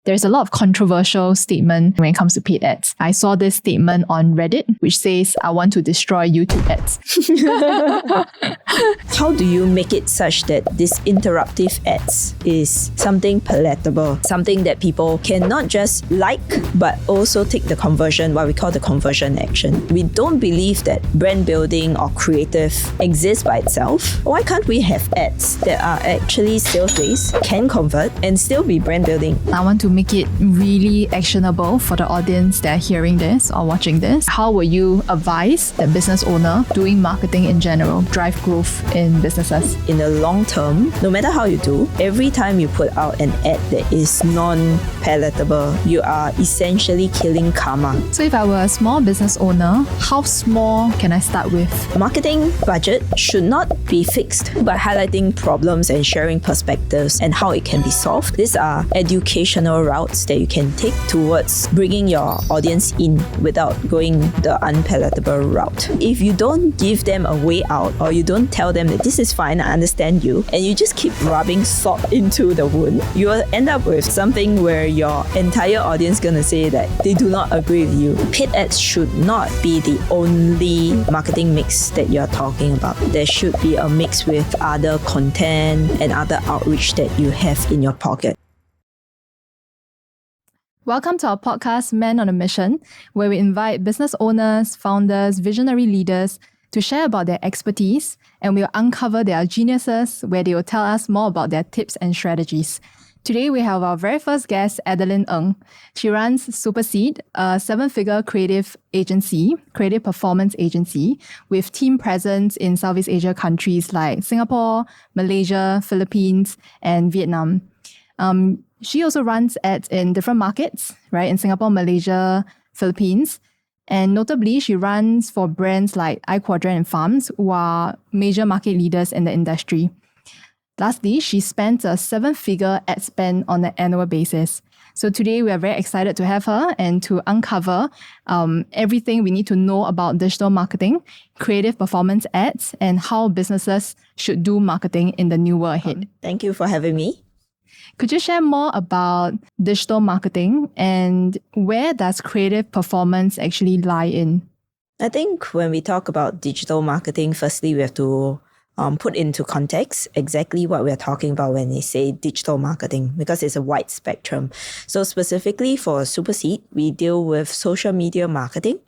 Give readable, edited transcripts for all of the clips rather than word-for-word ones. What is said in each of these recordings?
there's a lot of controversial statement when it comes to paid ads. I saw this statement on Reddit, which says, I want to destroy YouTube ads. How do you make it such that this interruptive ads is something palatable, something that people can not just like, but also take the conversion, what we call the conversion action? We don't believe that brand building or creative exists by itself. Why can't we have ads that are actually sales-based, can convert, and still be brand building? I want to make it really actionable for the audience that are hearing this or watching this. How will you advise the business owner doing marketing in general drive growth in businesses? In the long term, no matter how you do, every time you put out an ad that is non-palatable, you are essentially killing karma. So if I were a small business owner, how small can I start with? Marketing budget should not be fixed by highlighting problems and sharing perspectives and how it can be solved. These are educational routes that you can take towards bringing your audience in without going the unpalatable route. If you don't give them a way out, or you don't tell them that this is fine, I understand you, and you just keep rubbing salt into the wound, you will end up with something where your entire audience is going to say that they do not agree with you. Paid ads should not be the only marketing mix that you're talking about. There should be a mix with other content and other outreach that you have in your pocket. Welcome to our podcast, Men on a Mission, where we invite business owners, founders, visionary leaders to share about their expertise, and we'll uncover their geniuses where they will tell us more about their tips and strategies. Today, we have our very first guest, Adeline Ng. She runs Surpassing, a 7-figure creative performance agency with team presence in Southeast Asia countries like Singapore, Malaysia, Philippines, and Vietnam. She also runs ads in different markets, right? In Singapore, Malaysia, Philippines. And notably, she runs for brands like iQuadrant and Farms, who are major market leaders in the industry. Lastly, she spends a 7-figure ad spend on an annual basis. So today we are very excited to have her and to uncover everything we need to know about digital marketing, creative performance ads, and how businesses should do marketing in the new world ahead. Thank you for having me. Could you share more about digital marketing and where does creative performance actually lie in? I think when we talk about digital marketing, firstly, we have to put into context exactly what we're talking about when they say digital marketing, because it's a wide spectrum. So specifically for Surpassing, we deal with social media marketing,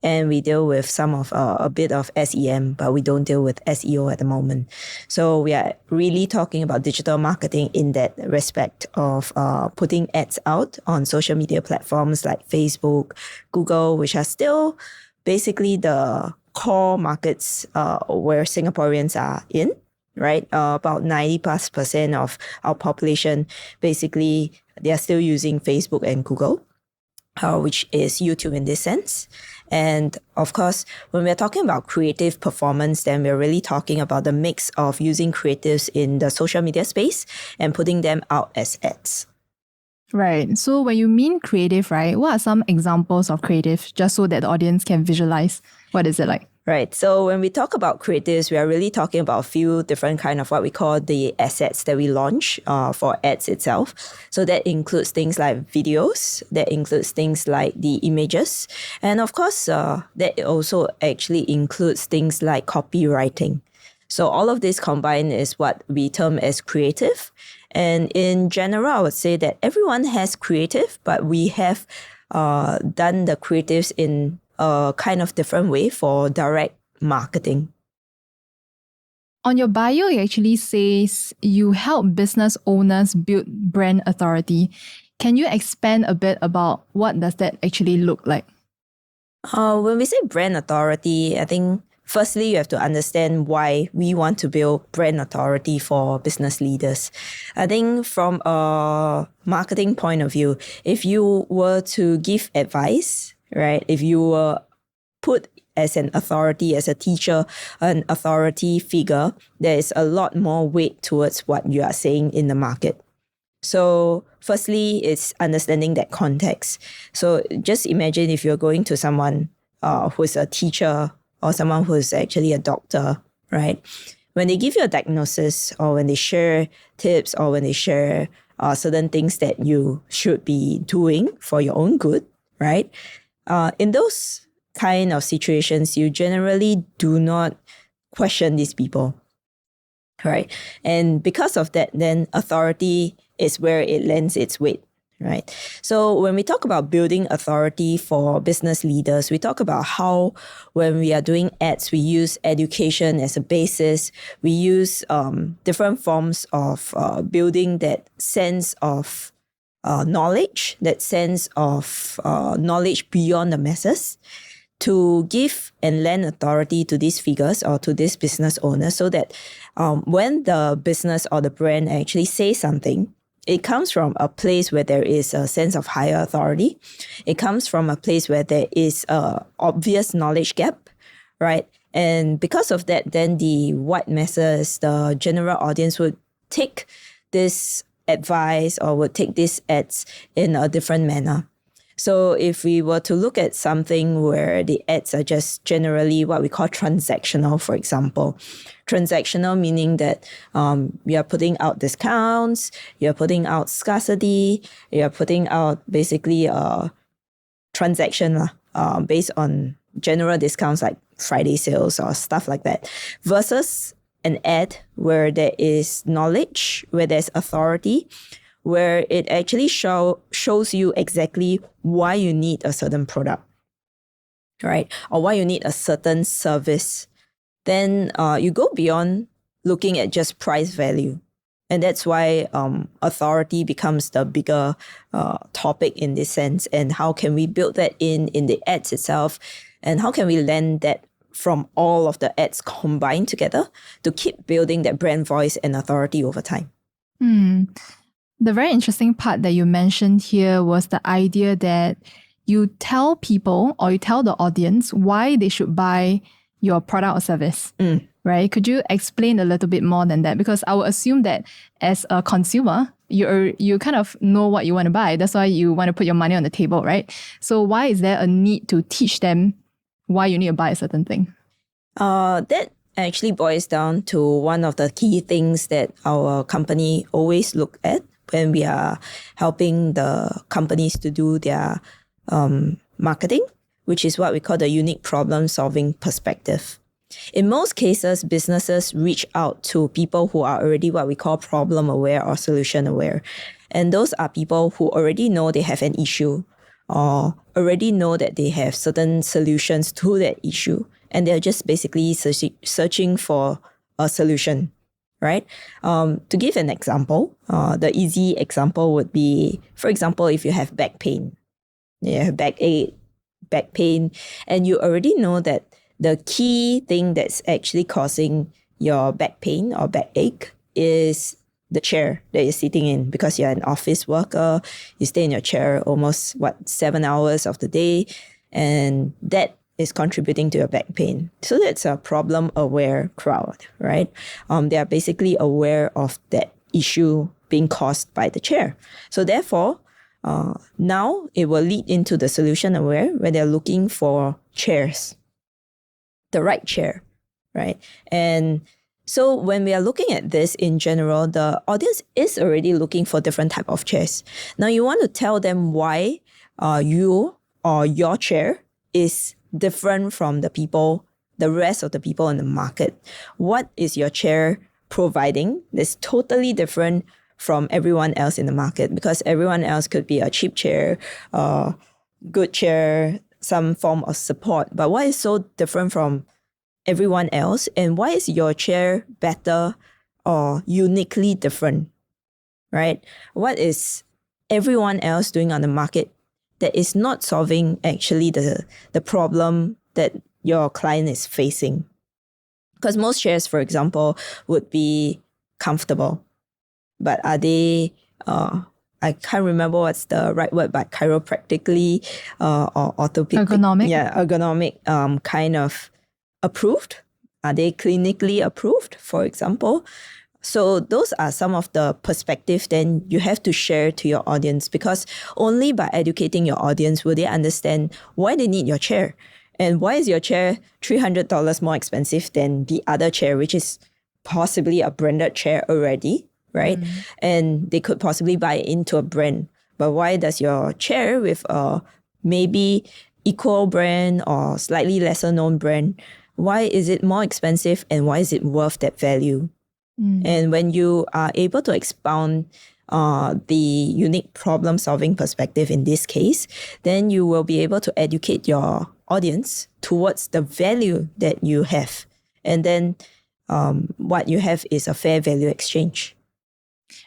and we deal with some of a bit of SEM, but we don't deal with SEO at the moment. So we are really talking about digital marketing in that respect of putting ads out on social media platforms like Facebook, Google, which are still basically the core markets where Singaporeans are in, right? About 90+% of our population, basically, they are still using Facebook and Google, which is YouTube in this sense. And of course, when we're talking about creative performance, then we're really talking about the mix of using creatives in the social media space and putting them out as ads. Right. So when you mean creative, right, what are some examples of creative, just so that the audience can visualize what is it like? Right. So when we talk about creatives, we are really talking about a few different kind of what we call the assets that we launch for ads itself. So that includes things like videos, that includes things like the images. And of course, that also actually includes things like copywriting. So all of this combined is what we term as creative. And in general, I would say that everyone has creative, but we have done the creatives in a kind of different way for direct marketing. On your bio, it actually says you help business owners build brand authority. Can you expand a bit about what does that actually look like? When we say brand authority, I think firstly, you have to understand why we want to build brand authority for business leaders. I think from a marketing point of view, if you were to give advice, right? If you were put as an authority, as a teacher, an authority figure, there is a lot more weight towards what you are saying in the market. So firstly, it's understanding that context. So just imagine if you're going to someone who's a teacher or someone who's actually a doctor, right? When they give you a diagnosis or when they share tips or when they share certain things that you should be doing for your own good, right? In those kind of situations, you generally do not question these people, right? And because of that, then authority is where it lends its weight, right? So when we talk about building authority for business leaders, we talk about how when we are doing ads, we use education as a basis. We use different forms of building that sense of knowledge, that sense of knowledge beyond the masses, to give and lend authority to these figures or to this business owner, so that when the business or the brand actually say something, it comes from a place where there is a sense of higher authority. It comes from a place where there is a obvious knowledge gap, right? And because of that, then the white masses, the general audience, would take this advice or would take these ads in a different manner. So if we were to look at something where the ads are just generally what we call transactional, for example, transactional meaning that you are putting out discounts, you're putting out scarcity, you're putting out basically a transaction based on general discounts like Friday sales or stuff like that, versus an ad where there is knowledge, where there's authority, where it actually shows you exactly why you need a certain product, right? Or why you need a certain service. Then you go beyond looking at just price value. And that's why authority becomes the bigger topic in this sense. And how can we build that in the ads itself? And how can we lend that from all of the ads combined together to keep building that brand voice and authority over time? The very interesting part that you mentioned here was the idea that you tell people or you tell the audience why they should buy your product or service, right? Could you explain a little bit more than that? Because I would assume that as a consumer, you kind of know what you want to buy. That's why you want to put your money on the table, right? So why is there a need to teach them why you need to buy a certain thing? That actually boils down to one of the key things that our company always look at when we are helping the companies to do their marketing, which is what we call the unique problem-solving perspective. In most cases, businesses reach out to people who are already what we call problem-aware or solution-aware. And those are people who already know they have an issue or already know that they have certain solutions to that issue. And they're just basically searching for a solution, right? To give an example, the easy example would be, for example, if you have back pain, you have backache, back pain, and you already know that the key thing that's actually causing your back pain or backache is the chair that you're sitting in, because you're an office worker, you stay in your chair almost 7 hours of the day, and that is contributing to your back pain. So that's a problem-aware crowd, right? They are basically aware of that issue being caused by the chair. So therefore, now it will lead into the solution-aware, where they're looking for chairs, the right chair, right? And so when we are looking at this in general, the audience is already looking for different type of chairs. Now you want to tell them why you or your chair is different from the rest of the people in the market. What is your chair providing that's totally different from everyone else in the market? Because everyone else could be a cheap chair, good chair, some form of support. But what is so different from everyone else? And why is your chair better or uniquely different, right? What is everyone else doing on the market that is not solving actually the problem that your client is facing? Because most chairs, for example, would be comfortable, but are they, I can't remember what's the right word, but chiropractically or orthopedic? Ergonomic? Yeah, ergonomic kind of approved? Are they clinically approved, for example? So those are some of the perspectives then you have to share to your audience, because only by educating your audience will they understand why they need your chair. And why is your chair $300 more expensive than the other chair, which is possibly a branded chair already, right? And they could possibly buy into a brand. But why does your chair with a maybe equal brand or slightly lesser known brand, why is it more expensive and why is it worth that value? And when you are able to expound the unique problem solving perspective in this case, then you will be able to educate your audience towards the value that you have. And then what you have is a fair value exchange.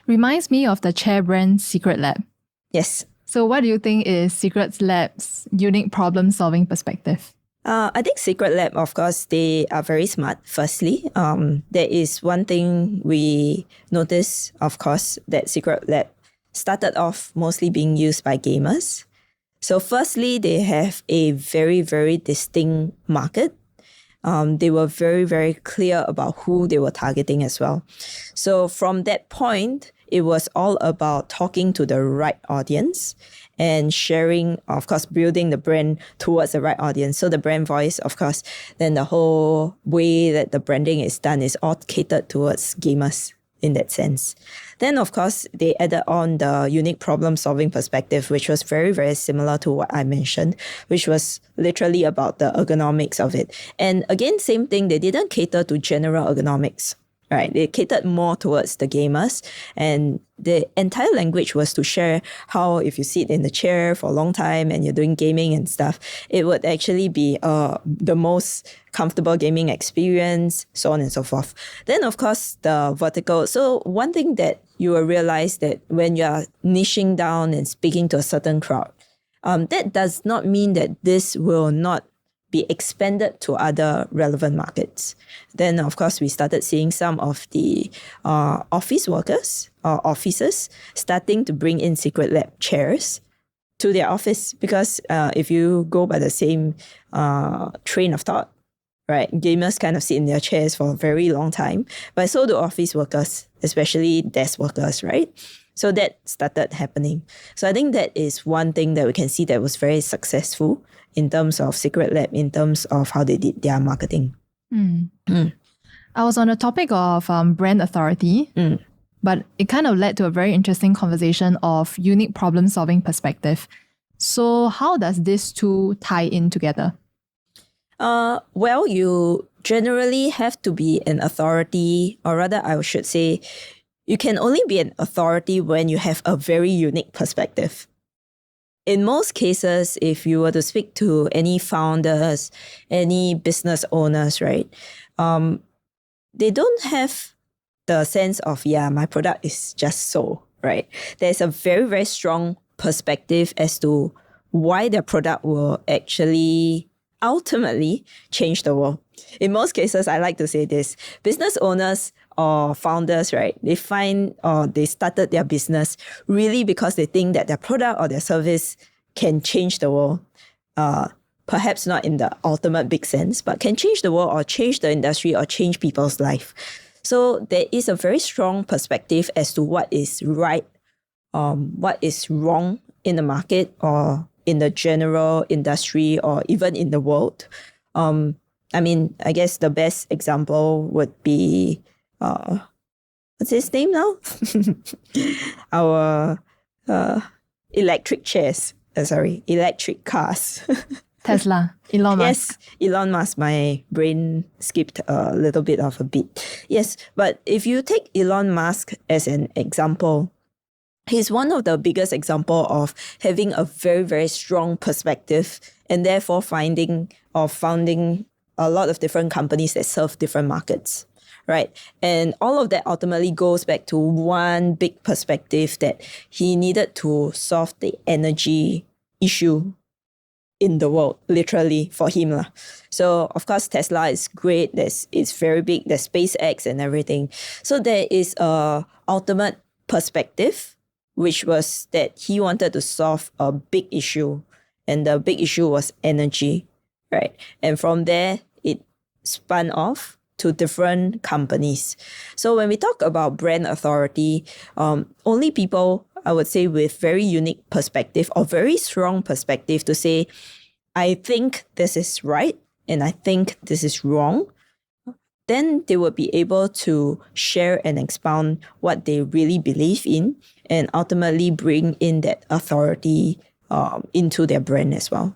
Reminds me of the chair brand Secret Lab. Yes. So what do you think is Secret Lab's unique problem solving perspective? I think Secret Lab, of course, they are very smart. Firstly, there is one thing we notice, of course, that Secret Lab started off mostly being used by gamers. So firstly, they have a very, very distinct market. They were very, very clear about who they were targeting as well. So from that point, it was all about talking to the right audience and sharing, of course, building the brand towards the right audience. So the brand voice, of course, then the whole way that the branding is done is all catered towards gamers in that sense. Then, of course, they added on the unique problem-solving perspective, which was very, very similar to what I mentioned, which was literally about the ergonomics of it. And again, same thing, they didn't cater to general ergonomics. Right, they catered more towards the gamers, and the entire language was to share how if you sit in the chair for a long time and you're doing gaming and stuff, it would actually be the most comfortable gaming experience, so on and so forth. Then, of course, the vertical. So one thing that you will realize that when you're niching down and speaking to a certain crowd, that does not mean that this will not be expanded to other relevant markets. Then, of course, we started seeing some of the office workers or offices starting to bring in Secret Lab chairs to their office because if you go by the same train of thought, right, gamers kind of sit in their chairs for a very long time, but so do office workers, especially desk workers, right? So that started happening. So I think that is one thing that we can see that was very successful in terms of Secret Lab, in terms of how they did their marketing. I was on the topic of brand authority, but it kind of led to a very interesting conversation of unique problem-solving perspective. So how does these two tie in together? Well, you generally have to be an authority, or rather, I should say, you can only be an authority when you have a very unique perspective. In most cases, if you were to speak to any founders, any business owners, right, they don't have the sense of, my product is just so, right? There's a very, very strong perspective as to why their product will actually ultimately change the world. In most cases, I like to say this, business owners or founders, right, they find or they started their business really because they think that their product or their service can change the world. Perhaps not in the ultimate big sense, but can change the world or change the industry or change people's life. So there is a very strong perspective as to what is right, what is wrong in the market or in the general industry or even in the world. I guess the best example would be what's his name now? Our electric cars. Tesla, Elon Musk. Yes, Elon Musk. My brain skipped a little bit of a beat. Yes, but if you take Elon Musk as an example, he's one of the biggest example of having a very, very strong perspective and therefore founding a lot of different companies that serve different markets, right? And all of that ultimately goes back to one big perspective that he needed to solve the energy issue in the world, literally, for him. So, of course, Tesla is great. It's very big. There's SpaceX and everything. So there is a ultimate perspective, which was that he wanted to solve a big issue. And the big issue was energy, right? And from there, it spun off to different companies. So when we talk about brand authority, only people, I would say, with very unique perspective or very strong perspective to say, I think this is right and I think this is wrong, then they will be able to share and expound what they really believe in and ultimately bring in that authority into their brand as well.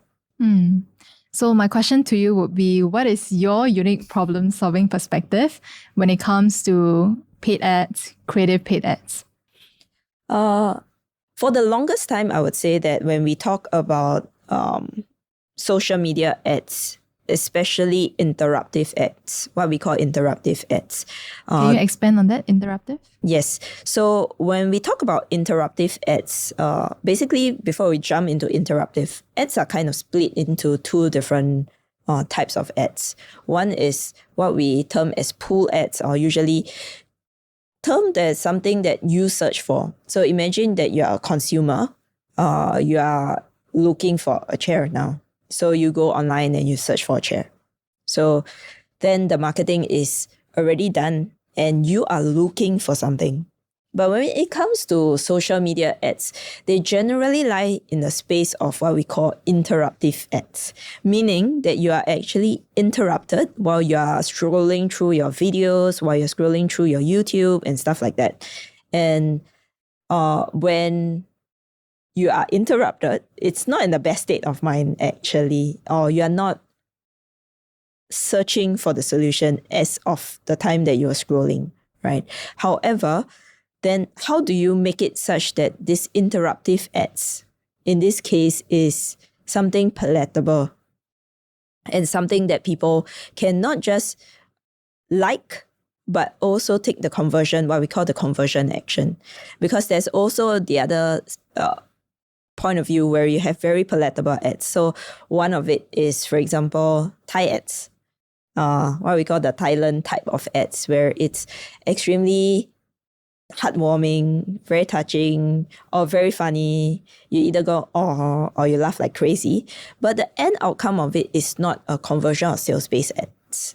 So my question to you would be, what is your unique problem-solving perspective when it comes to paid ads, creative paid ads? For the longest time, I would say that when we talk about social media ads, especially interruptive ads, what we call interruptive ads. Can you expand on that, interruptive? Yes. So when we talk about interruptive ads, basically before we jump into interruptive, ads are kind of split into two different types of ads. One is what we term as pull ads, or usually termed as something that you search for. So imagine that you are a consumer, you are looking for a chair now. So you go online and you search for a chair. So then the marketing is already done and you are looking for something. But when it comes to social media ads, they generally lie in the space of what we call interruptive ads, meaning that you are actually interrupted while you are scrolling through your videos, while you're scrolling through your YouTube and stuff like that. And when you are interrupted, it's not in the best state of mind actually, or you are not searching for the solution as of the time that you are scrolling, right? However, then how do you make it such that this interruptive ads, in this case, is something palatable and something that people can not just like, but also take the conversion, what we call the conversion action? Because there's also the other point of view where you have very palatable ads. So one of it is, for example, Thai ads, what we call the Thailand type of ads, where it's extremely heartwarming, very touching, or very funny. You either go, oh, or you laugh like crazy. But the end outcome of it is not a conversion or sales-based ads,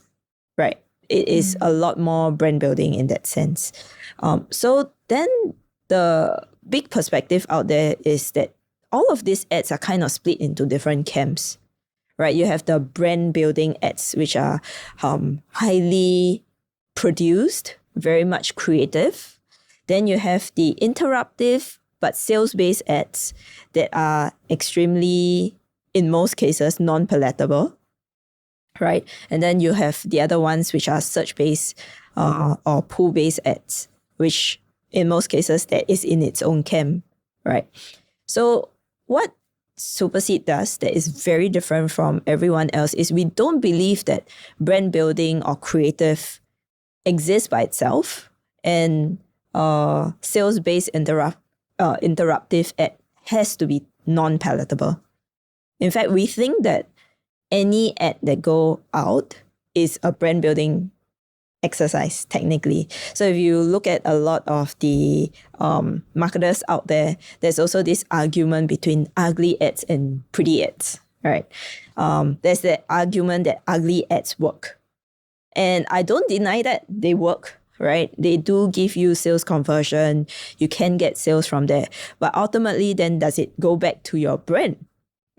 right? It is a lot more brand building in that sense. So then the big perspective out there is that all of these ads are kind of split into different camps, right? You have the brand building ads, which are highly produced, very much creative. Then you have the interruptive but sales-based ads that are extremely, in most cases, non-palatable, right? And then you have the other ones which are search-based or pull-based ads, which in most cases that is in its own camp, right? So what Superseed does that is very different from everyone else is we don't believe that brand building or creative exists by itself, and sales-based interruptive ad has to be non-palatable. In fact, we think that any ad that go out is a brand building exercise technically. So if you look at a lot of the marketers out there, there's also this argument between ugly ads and pretty ads, right? There's the argument that ugly ads work. And I don't deny that they work, right? They do give you sales conversion. You can get sales from there. But ultimately, then does it go back to your brand?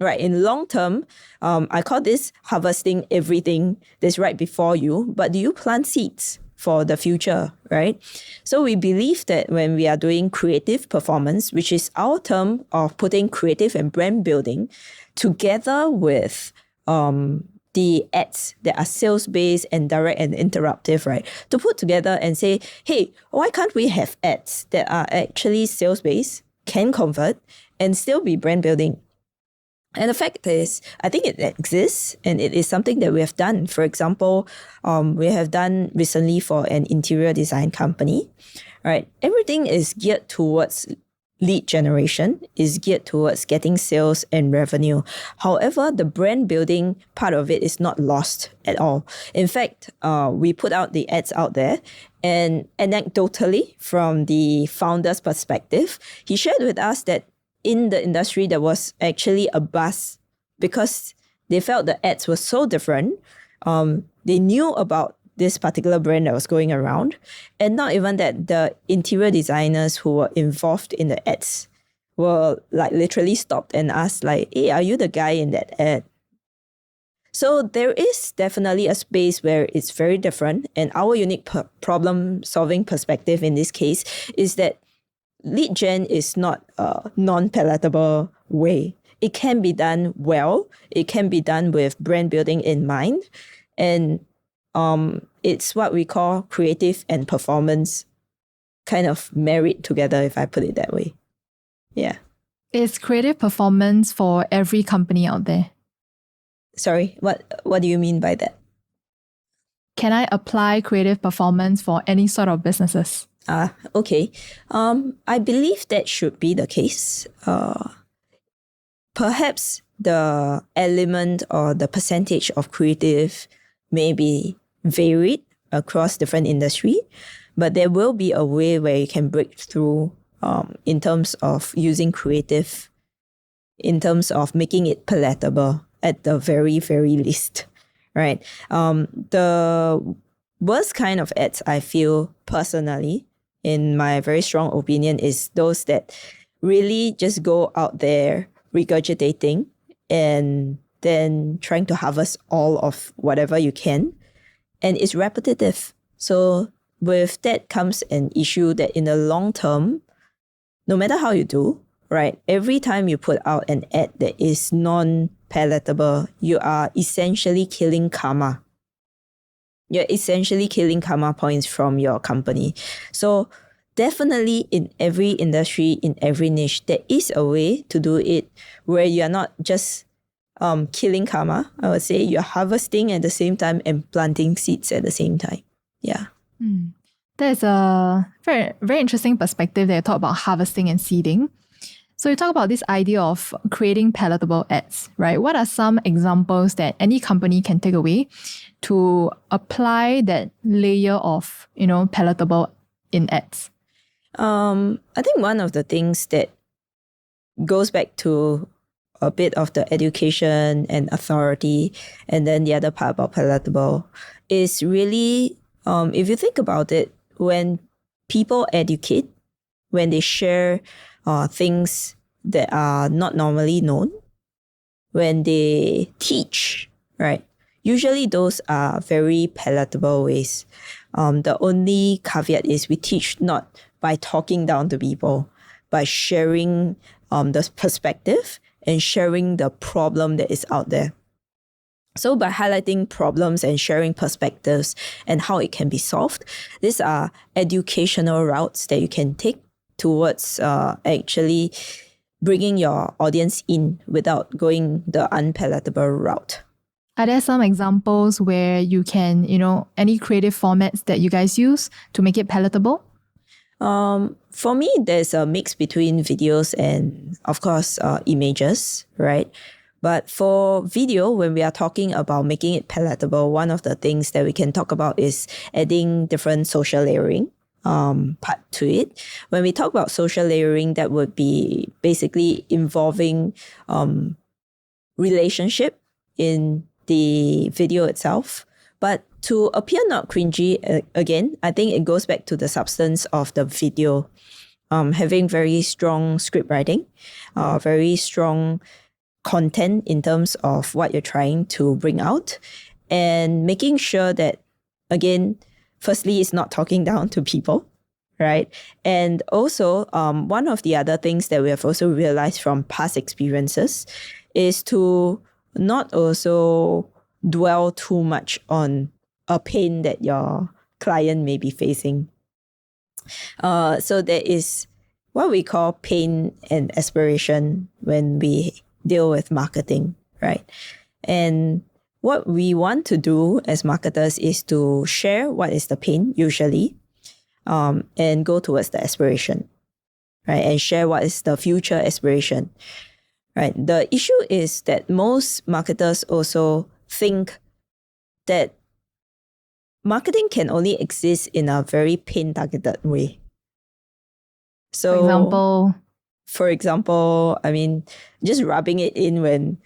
Right, in long term, I call this harvesting everything that's right before you, but do you plant seeds for the future, right? So we believe that when we are doing creative performance, which is our term of putting creative and brand building together with the ads that are sales-based and direct and interruptive, right? To put together and say, hey, why can't we have ads that are actually sales-based, can convert, and still be brand building? And the fact is, I think it exists and it is something that we have done. For example, we have done recently for an interior design company, right? Everything is geared towards lead generation, is geared towards getting sales and revenue. However, the brand building part of it is not lost at all. In fact, we put out the ads out there, and anecdotally, from the founder's perspective, he shared with us that in the industry, there was actually a buzz because they felt the ads were so different. They knew about this particular brand that was going around, and not even that, the interior designers who were involved in the ads were like literally stopped and asked like, hey, are you the guy in that ad? So there is definitely a space where it's very different. And our unique problem solving perspective in this case is that lead gen is not a non-palatable way. It can be done well. It can be done with brand building in mind. And it's what we call creative and performance kind of married together, if I put it that way. Yeah. Is creative performance for every company out there? Sorry, what do you mean by that? Can I apply creative performance for any sort of businesses? Okay. I believe that should be the case. Perhaps the element or the percentage of creative may be varied across different industry, but there will be a way where you can break through in terms of using creative, in terms of making it palatable at the very, very least, right? The worst kind of ads I feel personally, in my very strong opinion, is those that really just go out there regurgitating and then trying to harvest all of whatever you can. And it's repetitive. So with that comes an issue that in the long term, no matter how you do, right, every time you put out an ad that is non-palatable, you are essentially killing karma. You're essentially killing karma points from your company. So definitely in every industry, in every niche, there is a way to do it where you're not just killing karma. I would say you're harvesting at the same time and planting seeds at the same time. Yeah. There's a very, very interesting perspective that you talk about harvesting and seeding. So you talk about this idea of creating palatable ads, right? What are some examples that any company can take away to apply that layer of, palatable in ads? I think one of the things that goes back to a bit of the education and authority, and then the other part about palatable is really, if you think about it, when people educate, when they share things that are not normally known, when they teach, right? Usually those are very palatable ways. The only caveat is we teach not by talking down to people, by sharing the perspective and sharing the problem that is out there. So by highlighting problems and sharing perspectives and how it can be solved, these are educational routes that you can take towards actually bringing your audience in without going the unpalatable route. Are there some examples where you can, any creative formats that you guys use to make it palatable? For me, there's a mix between videos and, of course, images, right? But for video, when we are talking about making it palatable, one of the things that we can talk about is adding different social layering part to it. When we talk about social layering, that would be basically involving relationship in the video itself. But to appear not cringy, again, I think it goes back to the substance of the video. Having very strong script writing, very strong content in terms of what you're trying to bring out, and making sure that, again, firstly, it's not talking down to people, right? And also, one of the other things that we have also realized from past experiences is to not also dwell too much on a pain that your client may be facing. So there is what we call pain and aspiration when we deal with marketing, right? And what we want to do as marketers is to share what is the pain usually, and go towards the aspiration, right? And share what is the future aspiration, right? The issue is that most marketers also think that marketing can only exist in a very pain-targeted way. So, for example, I mean, just rubbing it in when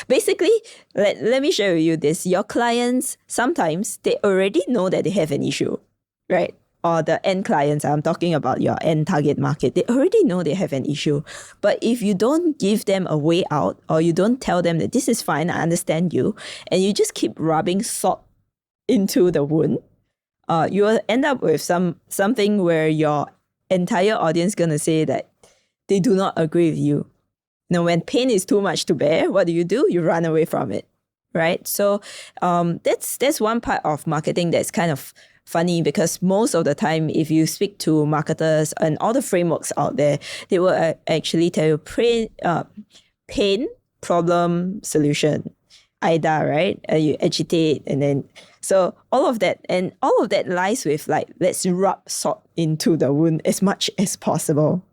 basically, let me share with you this. Your clients, sometimes they already know that they have an issue, right? or the end clients, I'm talking about your end target market, they already know they have an issue. But if you don't give them a way out, or you don't tell them that this is fine, I understand you, and you just keep rubbing salt into the wound, you will end up with something where your entire audience is going to say that they do not agree with you. Now, when pain is too much to bear, what do? You run away from it, right? So that's one part of marketing that's kind of funny, because most of the time, if you speak to marketers and all the frameworks out there, they will actually tell you pain, problem, solution. IDA, right? You agitate, and then so all of that lies with like, let's rub salt into the wound as much as possible,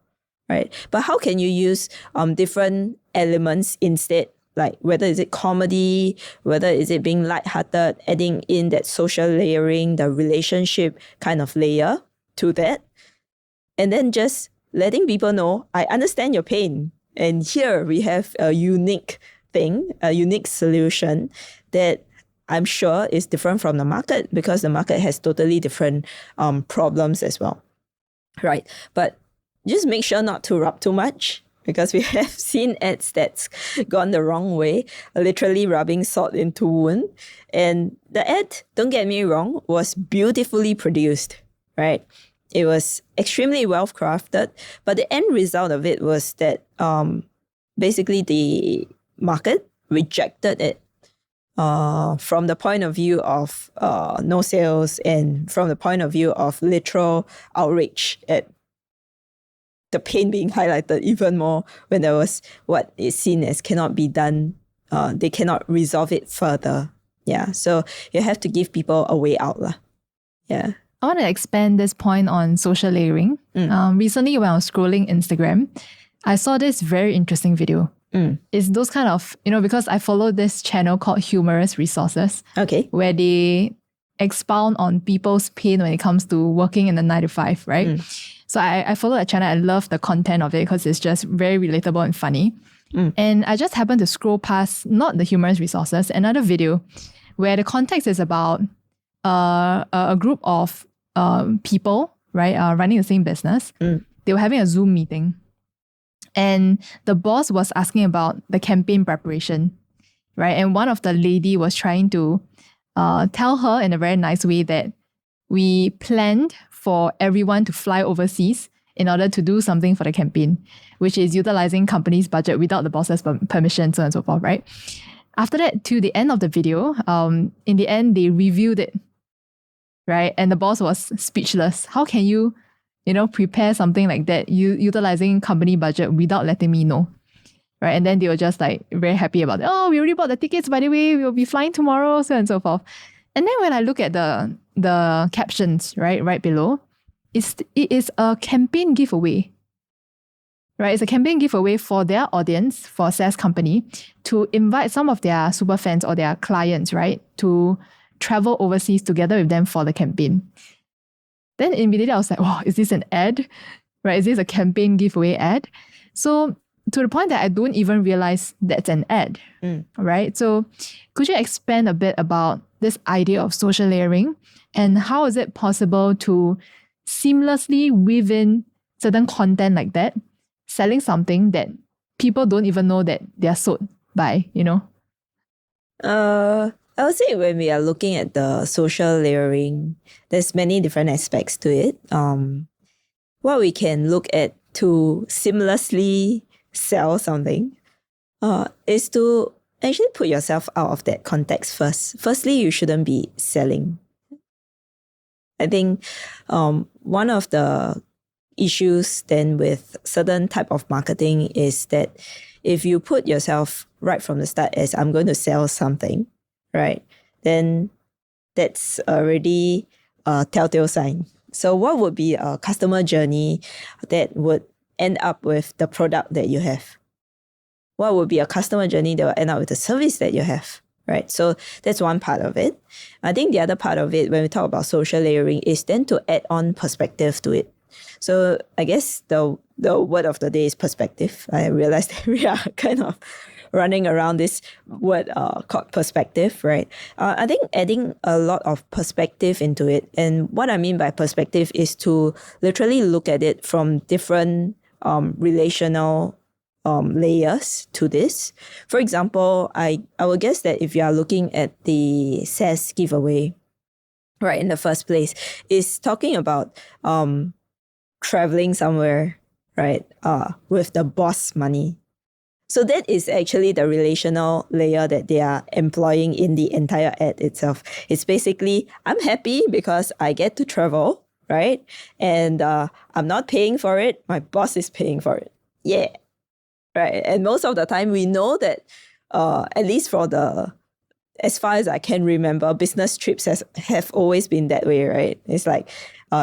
right? But how can you use different elements instead? Like whether is it comedy, whether is it being lighthearted, adding in that social layering, the relationship kind of layer to that, and then just letting people know, I understand your pain, and here we have a unique thing, a unique solution that I'm sure is different from the market, because the market has totally different problems as well, right? But just make sure not to rub too much, because we have seen ads that's gone the wrong way, literally rubbing salt into wound. And the ad, don't get me wrong, was beautifully produced, right? It was extremely well crafted, but the end result of it was that basically the market rejected it from the point of view of no sales, and from the point of view of literal outrage at the pain being highlighted even more, when there was what is seen as cannot be done. They cannot resolve it further. Yeah, so you have to give people a way out. Yeah. I want to expand this point on social layering. Recently, when I was scrolling Instagram, I saw this very interesting video. It's those kind of, because I follow this channel called Humorous Resources. Okay. Where they expound on people's pain when it comes to working in the 9 to 5, right? So I follow that channel. I love the content of it because it's just very relatable and funny. And I just happened to scroll past, not the Humorous Resources, another video where the context is about a group of people, right, running the same business. They were having a Zoom meeting. And the boss was asking about the campaign preparation, right? And one of the lady was trying to tell her in a very nice way that we planned for everyone to fly overseas in order to do something for the campaign, which is utilizing company's budget without the boss's permission, so on and so forth, right? After that, to the end of the video, in the end, they reviewed it, right? And the boss was speechless. How can you prepare something like that, utilizing company budget without letting me know, right? And then they were just like very happy about it. Oh, we already bought the tickets, by the way, we'll be flying tomorrow, so on and so forth. And then when I look at the captions, right below, it is a campaign giveaway, right? It's a campaign giveaway for their audience, for a SaaS company, to invite some of their super fans or their clients, right, to travel overseas together with them for the campaign. Then immediately I was like, wow, is this an ad? Right? Is this a campaign giveaway ad? So to the point that I don't even realize that's an ad, right? So could you expand a bit about this idea of social layering, and how is it possible to seamlessly weave in certain content like that, selling something that people don't even know that they're sold by, I would say when we are looking at the social layering, there's many different aspects to it. What we can look at to seamlessly sell something is to actually put yourself out of that context first. Firstly, you shouldn't be selling. I think one of the issues then with certain type of marketing is that if you put yourself right from the start as I'm going to sell something, right, then that's already a telltale sign. So what would be a customer journey that would end up with the product that you have? What would be a customer journey that will end up with the service that you have, right? So that's one part of it. I think the other part of it, when we talk about social layering, is then to add on perspective to it. So I guess the word of the day is perspective. I realized that we are kind of running around this word called perspective, right? I think adding a lot of perspective into it, and what I mean by perspective is to literally look at it from different relational layers to this. For example, I would guess that if you are looking at the SaaS giveaway, right, in the first place, is talking about traveling somewhere, right, with the boss money. So that is actually the relational layer that they are employing in the entire ad itself. It's basically, I'm happy because I get to travel, right? And I'm not paying for it. My boss is paying for it. Yeah. Right. And most of the time we know that, at least as far as I can remember, business trips have always been that way, right? It's like,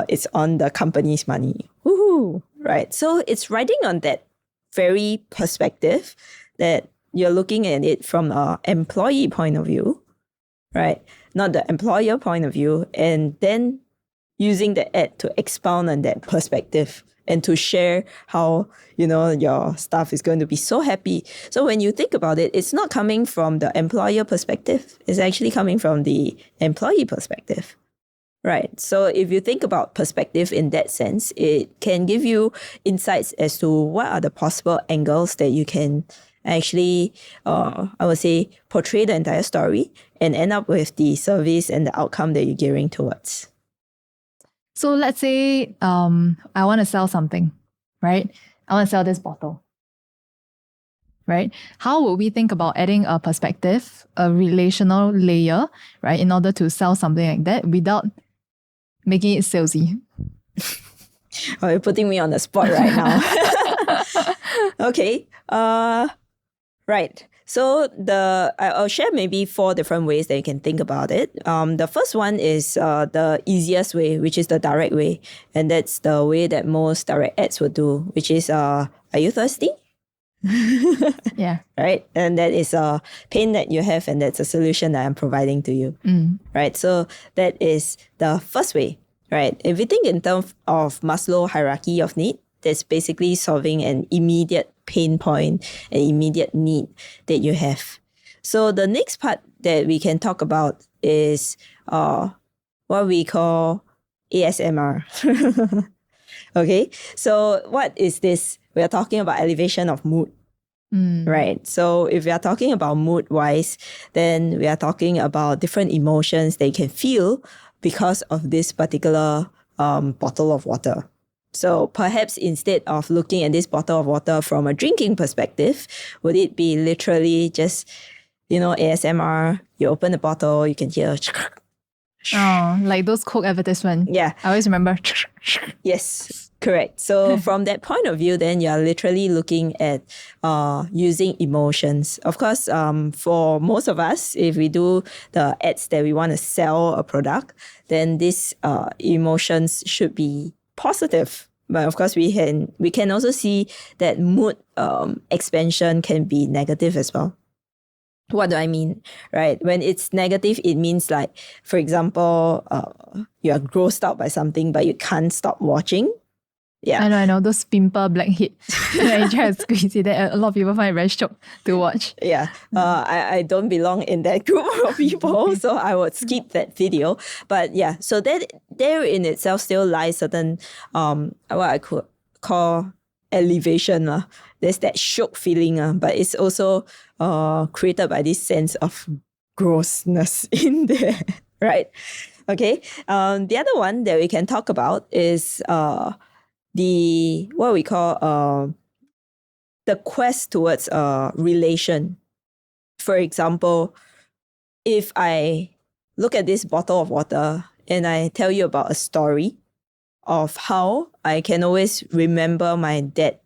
it's on the company's money. Woohoo! Right. So it's riding on that very perspective that you're looking at it from an employee point of view, right? Not the employer point of view. And then using the ad to expound on that perspective and to share how, your staff is going to be so happy. So when you think about it, it's not coming from the employer perspective. It's actually coming from the employee perspective. Right. So if you think about perspective in that sense, it can give you insights as to what are the possible angles that you can actually, I would say, portray the entire story and end up with the service and the outcome that you're gearing towards. So let's say I want to sell something, right? I want to sell this bottle, right? How would we think about adding a perspective, a relational layer, right, in order to sell something like that without making it salesy? Oh, you're putting me on the spot right now. Okay. Right. So I'll share maybe 4 different ways that you can think about it. The first one is the easiest way, which is the direct way. And that's the way that most direct ads would do, which is, are you thirsty? Yeah. Right. And that is a pain that you have, and that's a solution that I'm providing to you. Right. So that is the first way. Right. If you think in terms of Maslow hierarchy of need, that's basically solving an immediate pain point, an immediate need that you have. So the next part that we can talk about is what we call ASMR. Okay. So what is this? We are talking about elevation of mood. Right. So if we are talking about mood wise, then we are talking about different emotions they can feel because of this particular bottle of water. So perhaps instead of looking at this bottle of water from a drinking perspective, would it be literally just, ASMR, you open the bottle, you can hear. Oh, like those Coke advertisements. Yeah. I always remember. Yes, correct. So from that point of view, then you're literally looking at using emotions. Of course, for most of us, if we do the ads that we want to sell a product, then these emotions should be positive. But of course, we can also see that mood expansion can be negative as well. What do I mean? Right? When it's negative, it means like, for example, you are grossed out by something, but you can't stop watching. Yeah. I know. Those pimple blackhead. I try to squeeze it. A lot of people find it very shock to watch. Yeah. I don't belong in that group of people, so I would skip that video. But yeah, so that there in itself still lies certain, what I could call elevation. There's that shock feeling, but it's also created by this sense of grossness in there, right? Okay. The other one that we can talk about is what we call the quest towards relation. For example, if I look at this bottle of water and I tell you about a story of how I can always remember my dad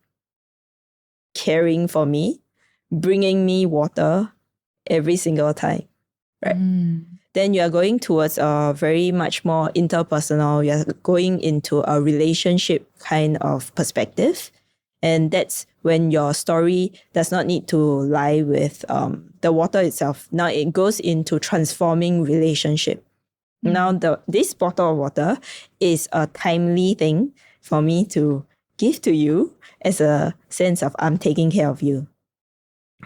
caring for me, bringing me water every single time, right? Then you are going towards a very much more interpersonal, you're going into a relationship kind of perspective. And that's when your story does not need to lie with the water itself. Now it goes into transforming relationship. Now this bottle of water is a timely thing for me to give to you as a sense of I'm taking care of you.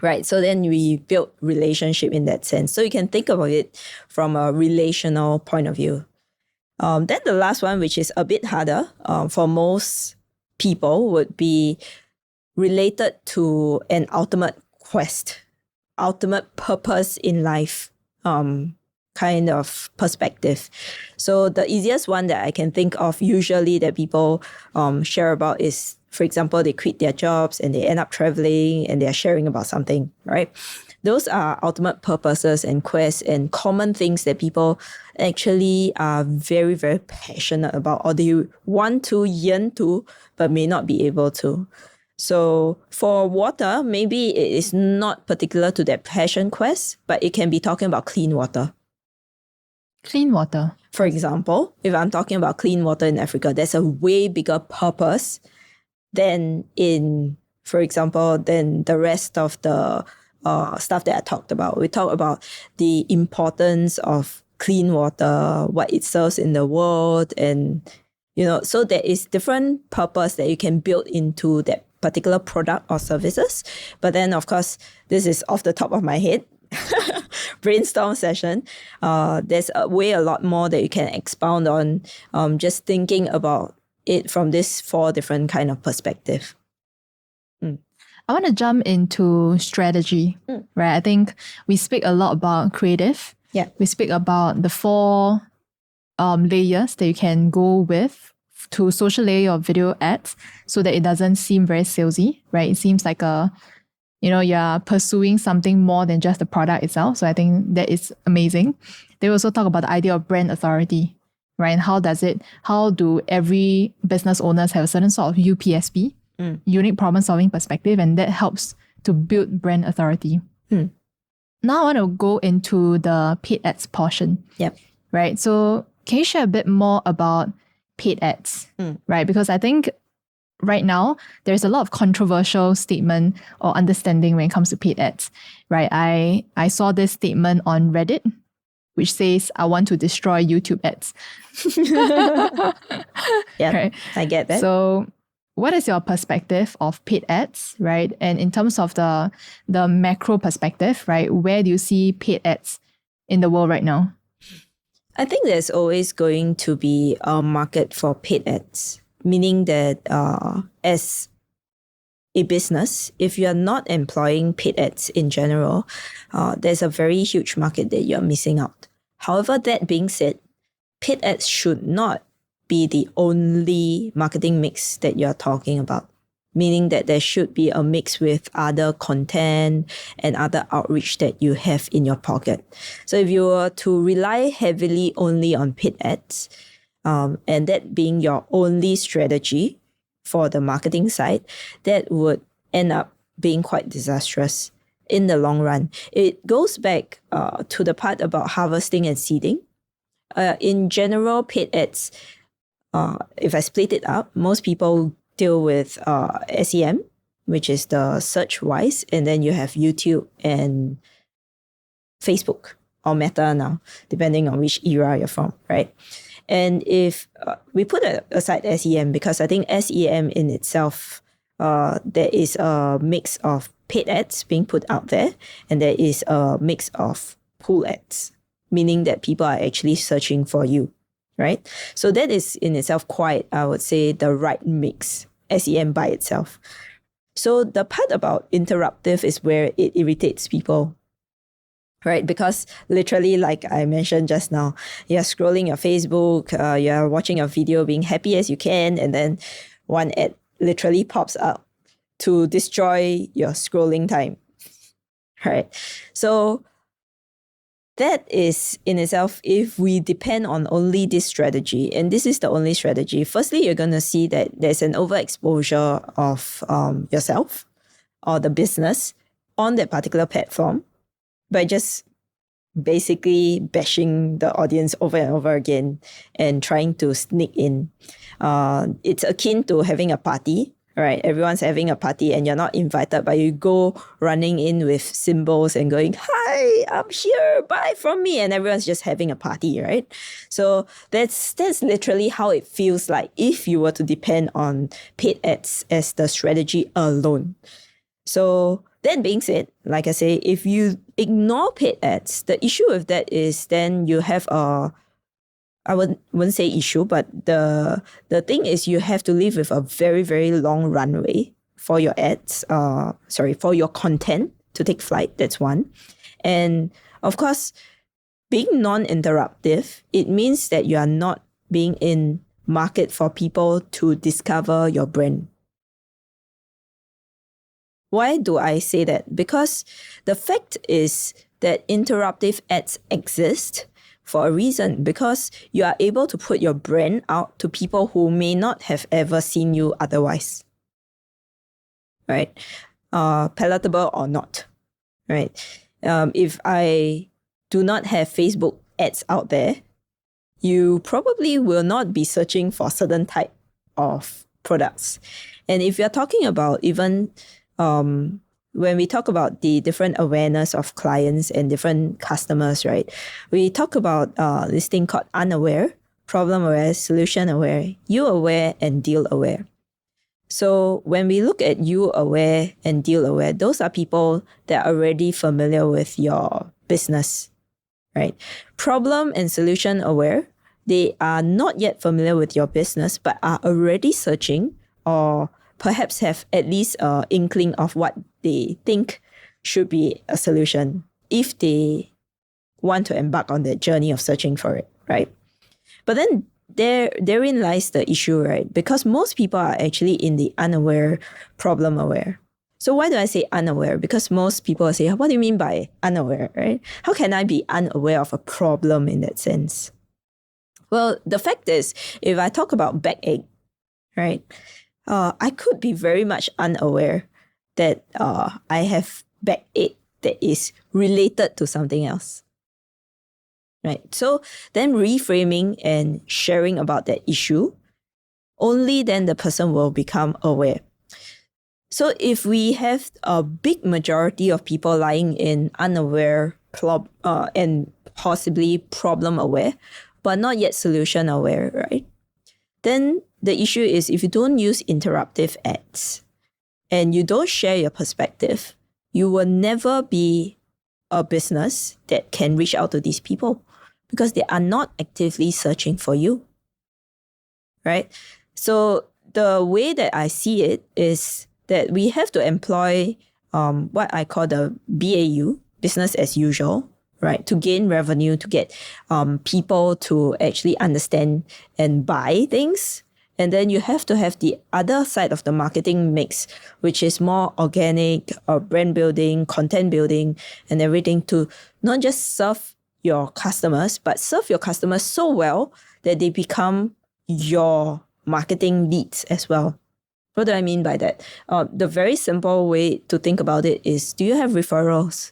right? So then we build relationship in that sense. So you can think about it from a relational point of view. Then the last one, which is a bit harder for most people, would be related to an ultimate quest, ultimate purpose in life kind of perspective. So the easiest one that I can think of usually that people share about is, for example, they quit their jobs and they end up traveling and they're sharing about something, right? Those are ultimate purposes and quests and common things that people actually are very, very passionate about, or they want to, yearn to, but may not be able to. So for water, maybe it is not particular to that passion quest, but it can be talking about clean water. Clean water. For example, if I'm talking about clean water in Africa, there's a way bigger purpose than for example, than the rest of the stuff that I talked about. We talk about the importance of clean water, what it serves in the world, and so there is different purpose that you can build into that particular product or services. But then, of course, this is off the top of my head. Brainstorm session. There's a lot more that you can expound on, just thinking about it from this 4 different kind of perspective. I want to jump into strategy, right? I think we speak a lot about creative. Yeah. We speak about the 4 layers that you can go with to social layer or video ads so that it doesn't seem very salesy, right? It seems like you're pursuing something more than just the product itself. So I think that is amazing. They also talk about the idea of brand authority, right? And how do every business owners have a certain sort of UPSP, unique problem solving perspective, and that helps to build brand authority. Now I want to go into the paid ads portion. Yep. Right. So can you share a bit more about paid ads? Right. Because I think right now, there's a lot of controversial statement or understanding when it comes to paid ads, right? I saw this statement on Reddit, which says, I want to destroy YouTube ads. Yeah, right? I get that. So what is your perspective of paid ads, right? And in terms of the macro perspective, right? Where do you see paid ads in the world right now? I think there's always going to be a market for paid ads. Meaning that as a business, if you're not employing paid ads in general, there's a very huge market that you're missing out. However, that being said, paid ads should not be the only marketing mix that you're talking about. Meaning that there should be a mix with other content and other outreach that you have in your pocket. So if you were to rely heavily only on paid ads, and that being your only strategy for the marketing side, that would end up being quite disastrous in the long run. It goes back to the part about harvesting and seeding. In general, paid ads, if I split it up, most people deal with SEM, which is the search-wise, and then you have YouTube and Facebook or Meta now, depending on which era you're from, right? And if we put aside SEM, because I think SEM in itself, there is a mix of paid ads being put out there, and there is a mix of pull ads, meaning that people are actually searching for you, right? So that is in itself quite, I would say, the right mix, SEM by itself. So the part about interruptive is where it irritates people, right? Because literally, like I mentioned just now, you're scrolling your Facebook, you're watching a video being happy as you can, and then one ad literally pops up to destroy your scrolling time, right? So that is in itself, if we depend on only this strategy, and this is the only strategy, firstly, you're going to see that there's an overexposure of yourself or the business on that particular platform by just basically bashing the audience over and over again and trying to sneak in. It's akin to having a party, right? Everyone's having a party and you're not invited, but you go running in with symbols and going, "Hi, I'm here, buy from me," and everyone's just having a party, right? So that's literally how it feels like if you were to depend on paid ads as the strategy alone. So That being said, like I say, if you ignore paid ads, the issue with that is then you have I wouldn't say issue, but the thing is you have to live with a very, very long runway for your ads, for your content to take flight. That's one. And of course, being non-interruptive, it means that you are not being in market for people to discover your brand. Why do I say that? Because the fact is that interruptive ads exist for a reason, because you are able to put your brand out to people who may not have ever seen you otherwise, right? Palatable or not, right? If I do not have Facebook ads out there, you probably will not be searching for certain type of products. And if you're talking about even when we talk about the different awareness of clients and different customers, right? We talk about this thing called unaware, problem aware, solution aware, you aware, and deal aware. So when we look at you aware and deal aware, those are people that are already familiar with your business, right? Problem and solution aware, they are not yet familiar with your business, but are already searching or perhaps have at least an inkling of what they think should be a solution if they want to embark on that journey of searching for it, right? But then therein lies the issue, right? Because most people are actually in the unaware, problem aware. So why do I say unaware? Because most people say, what do you mean by unaware, right? How can I be unaware of a problem in that sense? Well, the fact is, if I talk about backache, right? I could be very much unaware that I have backache that is related to something else, right? So then reframing and sharing about that issue, only then the person will become aware. So if we have a big majority of people lying in unaware and possibly problem aware, but not yet solution aware, right? Then the issue is if you don't use interruptive ads and you don't share your perspective, you will never be a business that can reach out to these people because they are not actively searching for you, right? So the way that I see it is that we have to employ what I call the BAU, business as usual, right? To gain revenue, to get people to actually understand and buy things. And then you have to have the other side of the marketing mix, which is more organic, brand building, content building, and everything to not just serve your customers, but serve your customers so well that they become your marketing leads as well. What do I mean by that? The very simple way to think about it is, do you have referrals?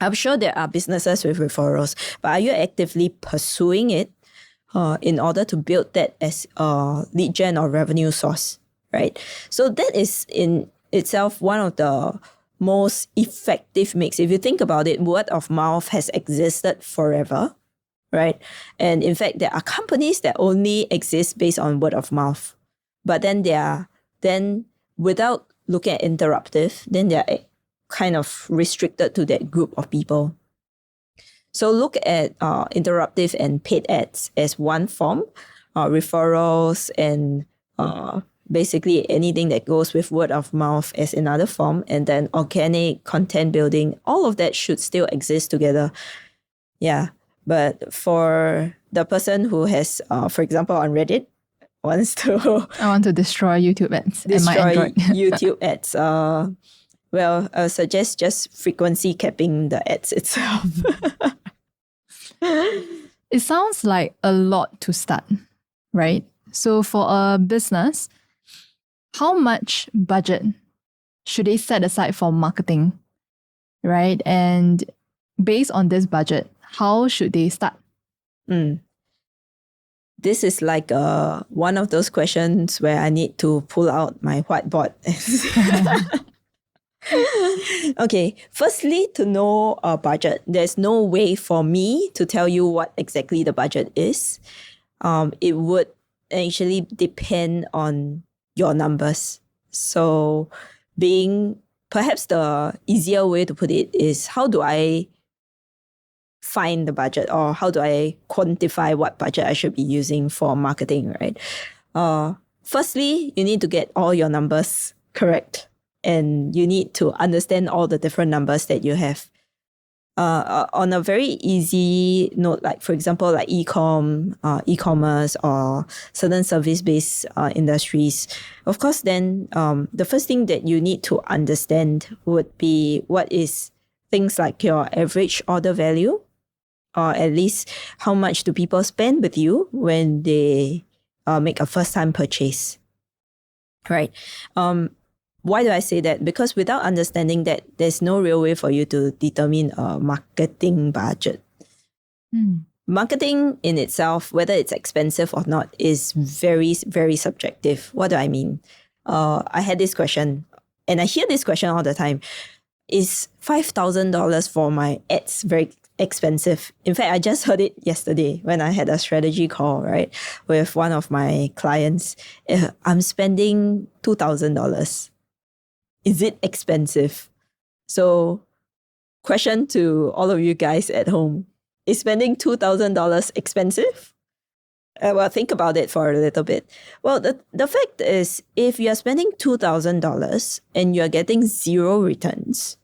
I'm sure there are businesses with referrals, but are you actively pursuing it in order to build that as a lead gen or revenue source, right? So that is in itself one of the most effective mix. If you think about it, word of mouth has existed forever, right? And in fact, there are companies that only exist based on word of mouth, but then without looking at interruptive, then they are kind of restricted to that group of people. So look at interruptive and paid ads as one form, referrals and basically anything that goes with word of mouth as another form, and then organic content building, all of that should still exist together. Yeah, but for the person who has, for example, on Reddit, wants to... I want to destroy YouTube ads and my Android. YouTube ads. Well, I suggest just frequency capping the ads itself. It sounds like a lot to start, right? So for a business, how much budget should they set aside for marketing, right? And based on this budget, how should they start? This is like one of those questions where I need to pull out my whiteboard. Okay, firstly, to know a budget, there's no way for me to tell you what exactly the budget is. It would actually depend on your numbers. So being perhaps the easier way to put it is, how do I find the budget, or how do I quantify what budget I should be using for marketing, right? Firstly, you need to get all your numbers correct, and you need to understand all the different numbers that you have. On a very easy note, like for example, like e-commerce or certain service-based industries, of course, then the first thing that you need to understand would be what is things like your average order value, or at least how much do people spend with you when they make a first-time purchase, right? Why do I say that? Because without understanding that, there's no real way for you to determine a marketing budget. Marketing in itself, whether it's expensive or not, is very, very subjective. What do I mean? I had this question, and I hear this question all the time. Is $5,000 for my ads very expensive? In fact, I just heard it yesterday when I had a strategy call, right, with one of my clients. I'm spending $2,000. Is it expensive? So, question to all of you guys at home. Is spending $2,000 expensive? Well, think about it for a little bit. Well, the fact is, if you're spending $2,000 and you're getting zero returns,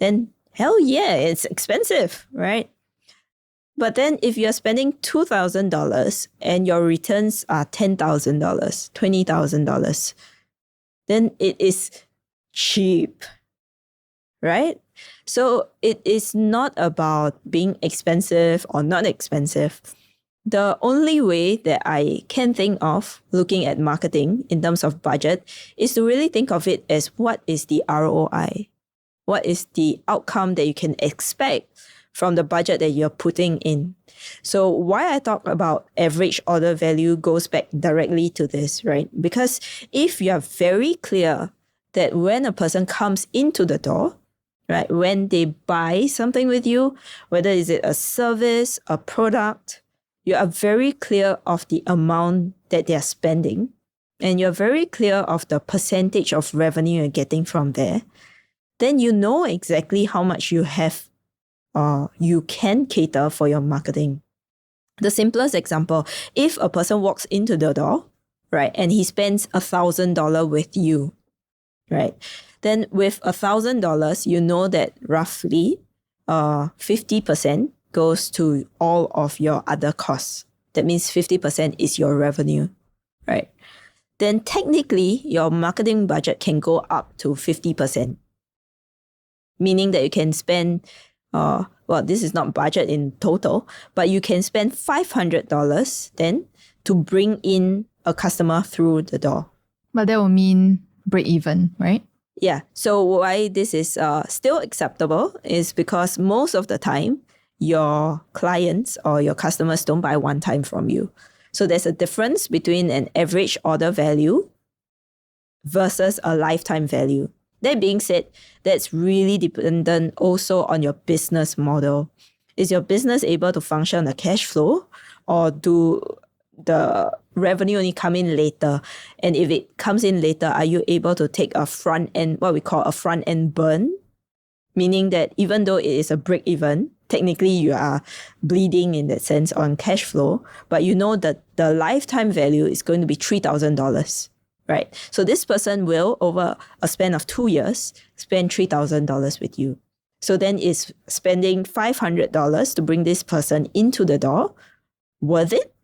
then hell yeah, it's expensive, right? But then if you're spending $2,000 and your returns are $10,000, $20,000, then it is cheap, right? So it is not about being expensive or not expensive. The only way that I can think of looking at marketing in terms of budget is to really think of it as, what is the ROI? What is the outcome that you can expect from the budget that you're putting in? So why I talk about average order value goes back directly to this, right? Because if you are very clear that when a person comes into the door, right, when they buy something with you, whether is it a service, a product, you are very clear of the amount that they're spending, and you're very clear of the percentage of revenue you're getting from there, then you know exactly how much you have, you can cater for your marketing. The simplest example, if a person walks into the door, right, and he spends $1,000 with you, right, then with $1,000, you know that roughly 50% goes to all of your other costs. That means 50% is your revenue, right? Then technically, your marketing budget can go up to 50%, meaning that you can spend, well, this is not budget in total, but you can spend $500 then to bring in a customer through the door. But that will mean break even, right? Yeah. So why this is still acceptable is because most of the time, your clients or your customers don't buy one time from you. So there's a difference between an average order value versus a lifetime value. That being said, that's really dependent also on your business model. Is your business able to function on a cash flow, or do the revenue only come in later? And if it comes in later, are you able to take a front end, what we call a front end burn? Meaning that even though it is a break even, technically you are bleeding in that sense on cash flow, but you know that the lifetime value is going to be $3,000, right? So this person will, over a span of 2 years, spend $3,000 with you. So then is spending $500 to bring this person into the door worth it?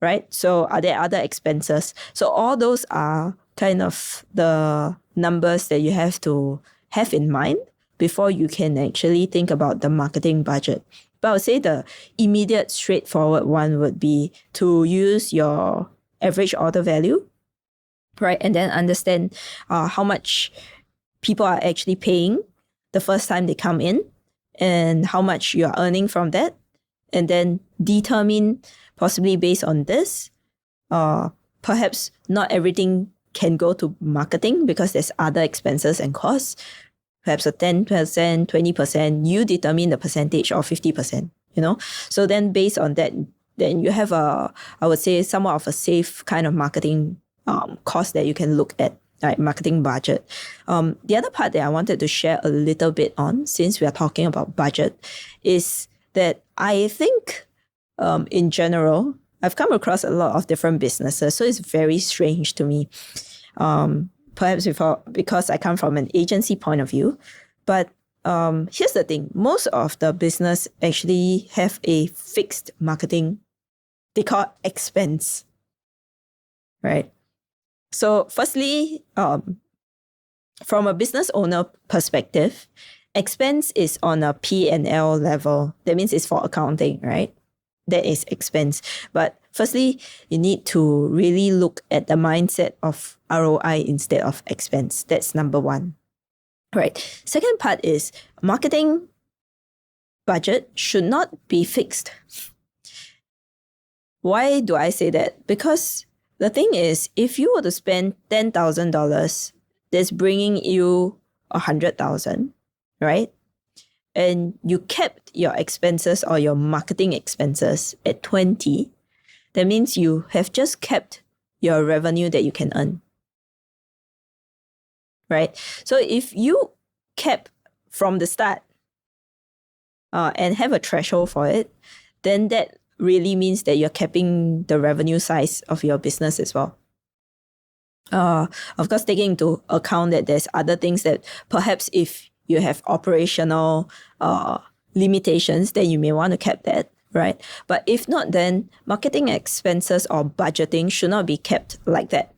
Right? So are there other expenses? So all those are kind of the numbers that you have to have in mind before you can actually think about the marketing budget. But I would say the immediate, straightforward one would be to use your average order value, right? And then understand how much people are actually paying the first time they come in and how much you're earning from that. And then determine, possibly based on this, perhaps not everything can go to marketing because there's other expenses and costs. Perhaps a 10%, 20%, you determine the percentage, or 50%, you know? So then based on that, then you have I would say, somewhat of a safe kind of marketing cost that you can look at like marketing budget. The other part that I wanted to share a little bit on, since we are talking about budget, is that I think in general, I've come across a lot of different businesses, so it's very strange to me. Perhaps because I come from an agency point of view, but here's the thing: most of the business actually have a fixed marketing. They call it expense, right? So, firstly, from a business owner perspective, expense is on a P&L level. That means it's for accounting, right? That is expense. But firstly, you need to really look at the mindset of ROI instead of expense. That's number one. Right. Second part is marketing budget should not be fixed. Why do I say that? Because the thing is, if you were to spend $10,000, that's bringing you $100,000, right? And you kept your expenses or your marketing expenses at 20, that means you have just kept your revenue that you can earn, right? So if you kept from the start and have a threshold for it, then that really means that you're capping the revenue size of your business as well. Of course, taking into account that there's other things that perhaps if you have operational limitations, then you may want to cap that, right? But if not, then marketing expenses or budgeting should not be kept like that.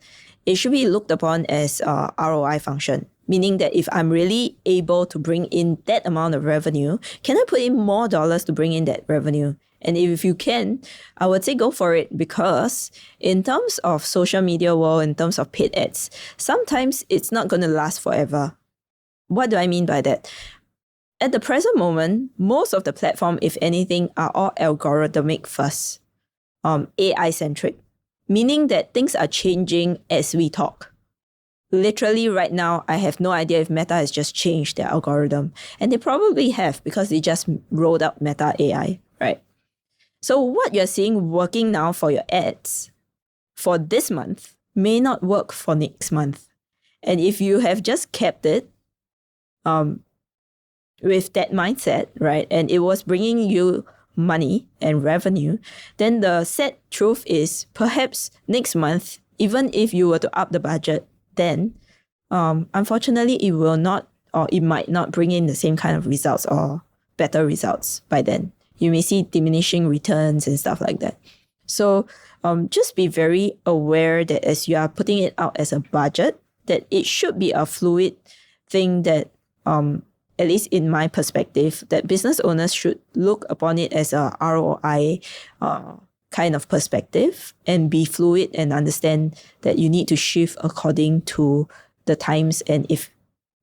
It should be looked upon as a ROI function, meaning that if I'm really able to bring in that amount of revenue, can I put in more dollars to bring in that revenue? And if you can, I would say go for it, because in terms of social media world, in terms of paid ads, sometimes it's not going to last forever. What do I mean by that? At the present moment, most of the platform, if anything, are all algorithmic first, AI-centric, meaning that things are changing as we talk. Literally right now, I have no idea if Meta has just changed their algorithm. And they probably have, because they just rolled out Meta AI, right? So what you're seeing working now for your ads for this month may not work for next month. And if you have just kept it with that mindset, right, and it was bringing you money and revenue, then the sad truth is perhaps next month, even if you were to up the budget, then unfortunately it will not, or it might not bring in the same kind of results or better results by then. You may see diminishing returns and stuff like that. So just be very aware that as you are putting it out as a budget, that it should be a fluid thing that, at least in my perspective, that business owners should look upon it as a ROI kind of perspective and be fluid and understand that you need to shift according to the times, and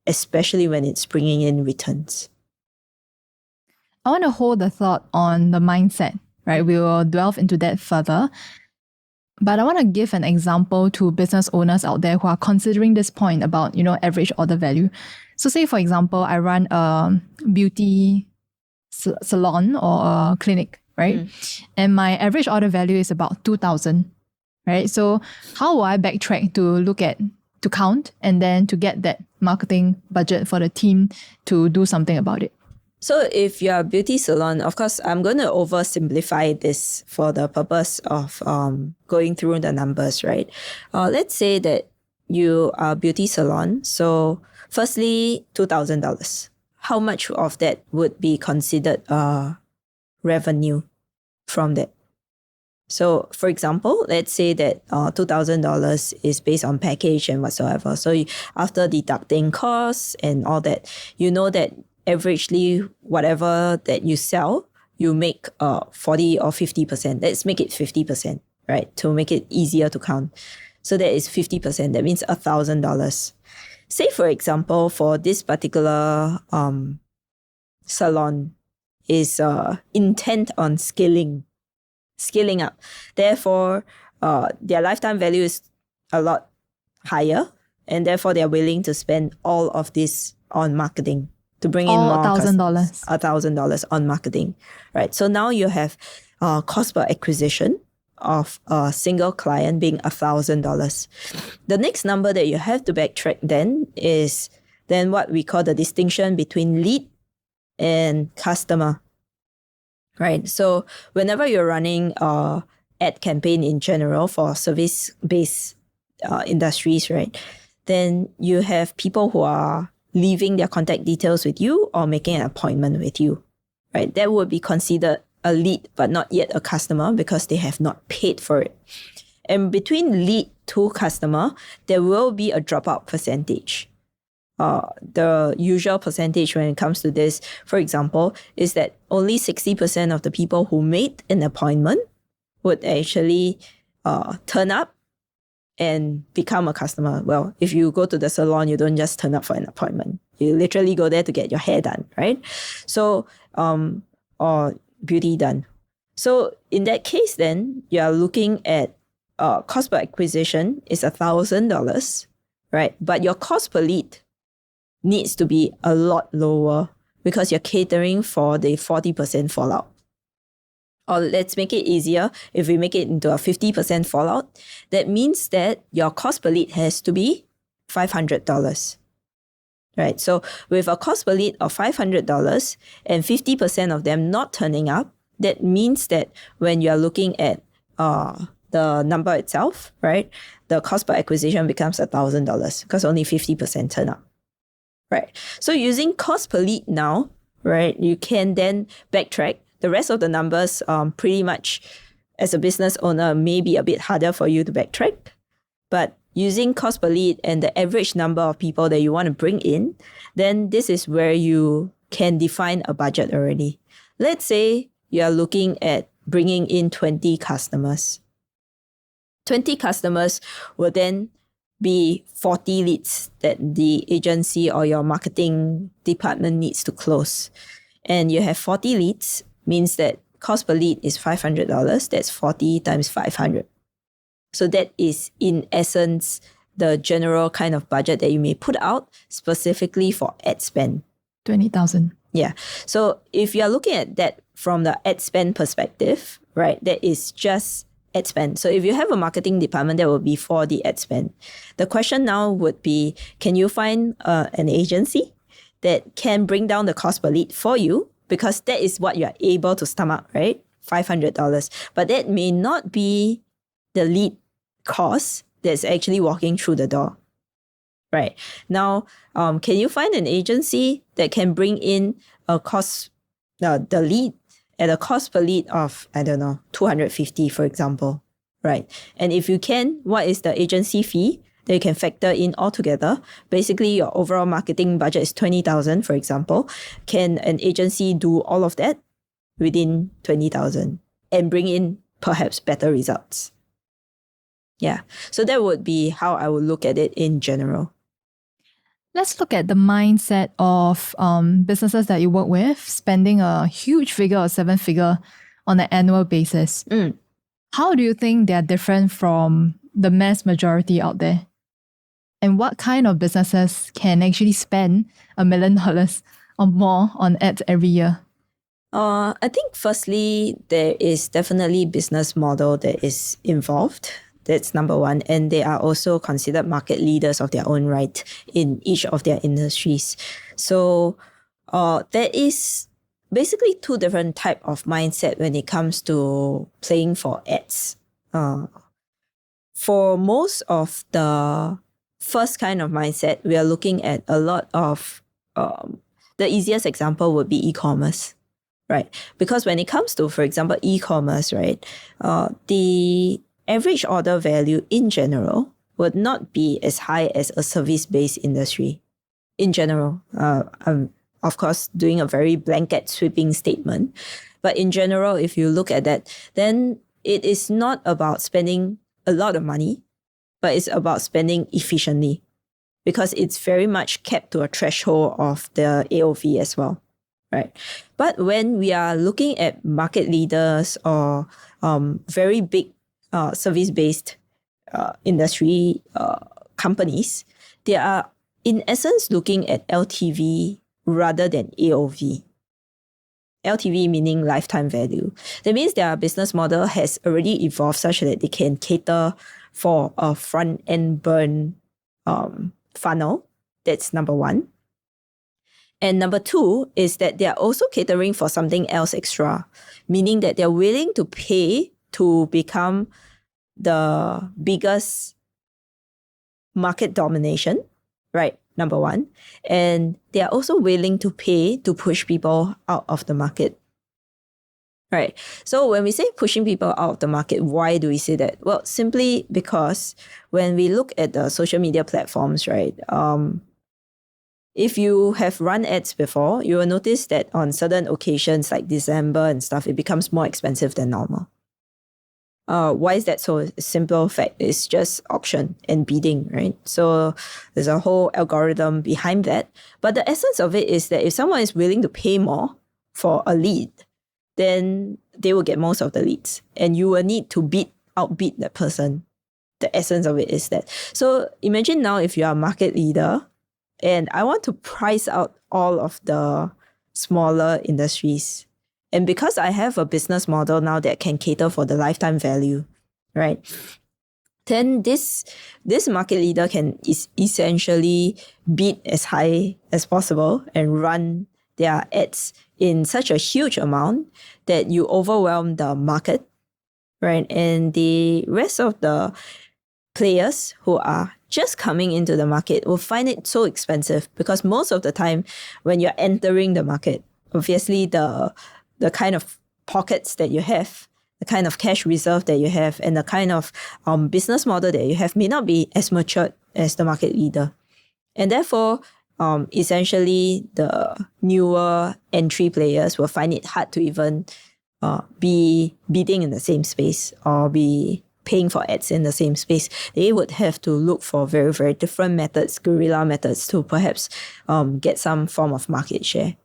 especially when it's bringing in returns. I want to hold the thought on the mindset, right? We will delve into that further. But I want to give an example to business owners out there who are considering this point about, average order value. So say, for example, I run a beauty salon or a clinic, right? And my average order value is about 2,000, right? So how will I backtrack to count and then to get that marketing budget for the team to do something about it? So if you're a beauty salon, of course, I'm going to oversimplify this for the purpose of going through the numbers, right? Let's say that you are a beauty salon. So firstly, $2,000. How much of that would be considered revenue from that? So for example, let's say that $2,000 is based on package and whatsoever. So after deducting costs and all that, you know that averagely, whatever that you sell, you make 40 or 50%. Let's make it 50%, right? To make it easier to count. So that is 50%. That means $1,000. Say, for example, for this particular salon is intent on scaling up. Therefore, their lifetime value is a lot higher, and therefore they're willing to spend all of this on marketing to bring in more $1,000. $1,000 on marketing, right? So now you have cost per acquisition of a single client being $1,000. The next number that you have to backtrack then is then what we call the distinction between lead and customer, right? So whenever you're running a ad campaign in general for service-based industries, right, then you have people who are leaving their contact details with you or making an appointment with you, right? That would be considered a lead, but not yet a customer because they have not paid for it. And between lead to customer, there will be a dropout percentage. The usual percentage when it comes to this, for example, is that only 60% of the people who made an appointment would actually turn up and become a customer. Well, if you go to the salon, you don't just turn up for an appointment. You literally go there to get your hair done, right? So, or beauty done. So in that case, then you are looking at cost per acquisition is $1,000, right? But your cost per lead needs to be a lot lower because you're catering for the 40% fallout. Or let's make it easier. If we make it into a 50% fallout, that means that your cost per lead has to be $500. Right? So with a cost per lead of $500 and 50% of them not turning up, that means that when you're looking at the number itself, right, the cost per acquisition becomes $1,000 because only 50% turn up. Right? So using cost per lead now, right, you can then backtrack. The rest of the numbers pretty much as a business owner may be a bit harder for you to backtrack. But using cost per lead and the average number of people that you want to bring in, then this is where you can define a budget already. Let's say you are looking at bringing in 20 customers. 20 customers will then be 40 leads that the agency or your marketing department needs to close. And you have 40 leads, means that cost per lead is $500. That's 40 times 500. So that is, in essence, the general kind of budget that you may put out specifically for ad spend. 20,000. Yeah. So if you're looking at that from the ad spend perspective, right, that is just ad spend. So if you have a marketing department, that will be for the ad spend. The question now would be, can you find an agency that can bring down the cost per lead for you? Because that is what you're able to stomach, right? $500. But that may not be the lead cost that's actually walking through the door. Right. Now, can you find an agency that can bring in a cost, the lead at a cost per lead of, I don't know, $250, for example, right? And if you can, what is the agency fee that you can factor in altogether? Basically, your overall marketing budget is $20,000, for example. Can an agency do all of that within $20,000 and bring in perhaps better results? Yeah. So that would be how I would look at it in general. Let's look at the mindset of businesses that you work with, spending a huge figure or seven figure on an annual basis. How do you think they're different from the mass majority out there? And what kind of businesses can actually spend $1 million or more on ads every year? I think firstly, there is definitely business model that is involved. That's number one. And they are also considered market leaders of their own right in each of their industries. So there is basically two different type of mindset when it comes to playing for ads. For most of the first kind of mindset, we are looking at a lot of, the easiest example would be e-commerce, right? Because when it comes to, for example, e-commerce, right, the average order value in general would not be as high as a service-based industry in general. I'm, of course, doing a very blanket sweeping statement. But in general, if you look at that, then it is not about spending a lot of money, but it's about spending efficiently because it's very much kept to a threshold of the AOV as well, right? But when we are looking at market leaders or very big service-based industry companies, they are in essence looking at LTV rather than AOV. LTV meaning lifetime value. That means their business model has already evolved such that they can cater for a front-end burn funnel. That's number one. And number two is that they are also catering for something else extra, meaning that they're willing to pay to become the biggest market domination, right? Number one. And they are also willing to pay to push people out of the market. Right. So when we say pushing people out of the market, why do we say that? Well, simply because when we look at the social media platforms, right, if you have run ads before, you will notice that on certain occasions like December and stuff, it becomes more expensive than normal. Why is that so? Simple fact is just auction and bidding, right? So there's a whole algorithm behind that. But the essence of it is that if someone is willing to pay more for a lead, then they will get most of the leads. And you will need to outbid that person. The essence of it is that. So imagine now if you are a market leader and I want to price out all of the smaller industries. And because I have a business model now that can cater for the lifetime value, right? Then this market leader can essentially bid as high as possible and run their ads in such a huge amount that you overwhelm the market, right? And the rest of the players who are just coming into the market will find it so expensive because most of the time when you're entering the market, obviously the kind of pockets that you have, the kind of cash reserve that you have, and the kind of business model that you have may not be as matured as the market leader. And therefore, essentially the newer entry players will find it hard to even be bidding in the same space or be paying for ads in the same space. They would have to look for very, very different methods, guerrilla methods to perhaps get some form of market share.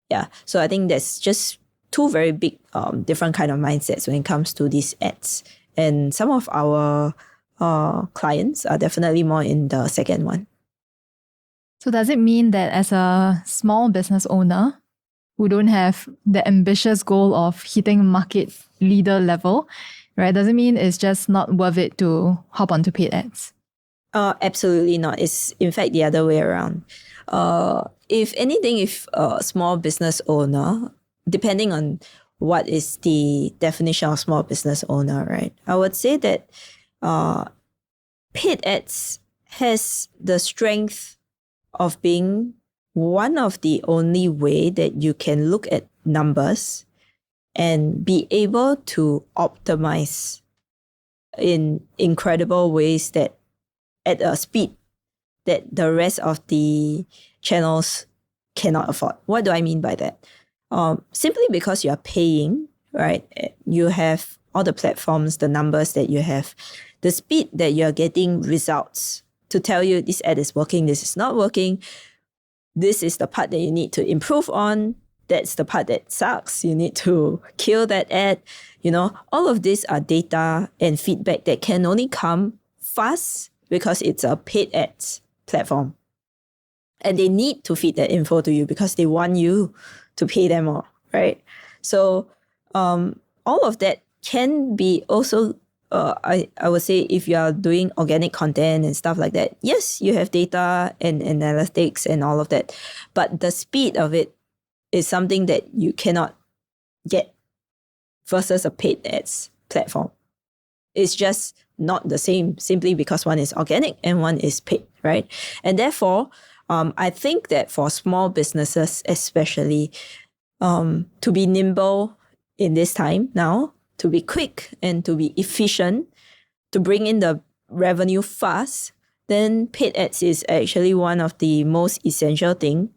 Yeah, so I think that's just two very big different kind of mindsets when it comes to these ads. And some of our clients are definitely more in the second one. So does it mean that as a small business owner who don't have the ambitious goal of hitting market leader level, right? Does it mean it's just not worth it to hop onto paid ads? Absolutely not. It's in fact the other way around. If anything, if a small business owner, depending on what is the definition of small business owner, right? I would say that paid ads has the strength of being one of the only way that you can look at numbers and be able to optimize in incredible ways that at a speed that the rest of the channels cannot afford. What do I mean by that? Simply because you are paying, right? You have all the platforms, the numbers that you have, the speed that you're getting results to tell you this ad is working, this is not working. This is the part that you need to improve on. That's the part that sucks. You need to kill that ad. You know, all of these are data and feedback that can only come fast because it's a paid ads platform. And they need to feed that info to you because they want you to pay them more, right? So all of that can be also, I would say if you are doing organic content and stuff like that, yes, you have data and analytics and all of that. But the speed of it is something that you cannot get versus a paid ads platform. It's just not the same simply because one is organic and one is paid, right? And therefore, I think that for small businesses especially, to be nimble in this time now, to be quick and to be efficient, to bring in the revenue fast, then paid ads is actually one of the most essential thing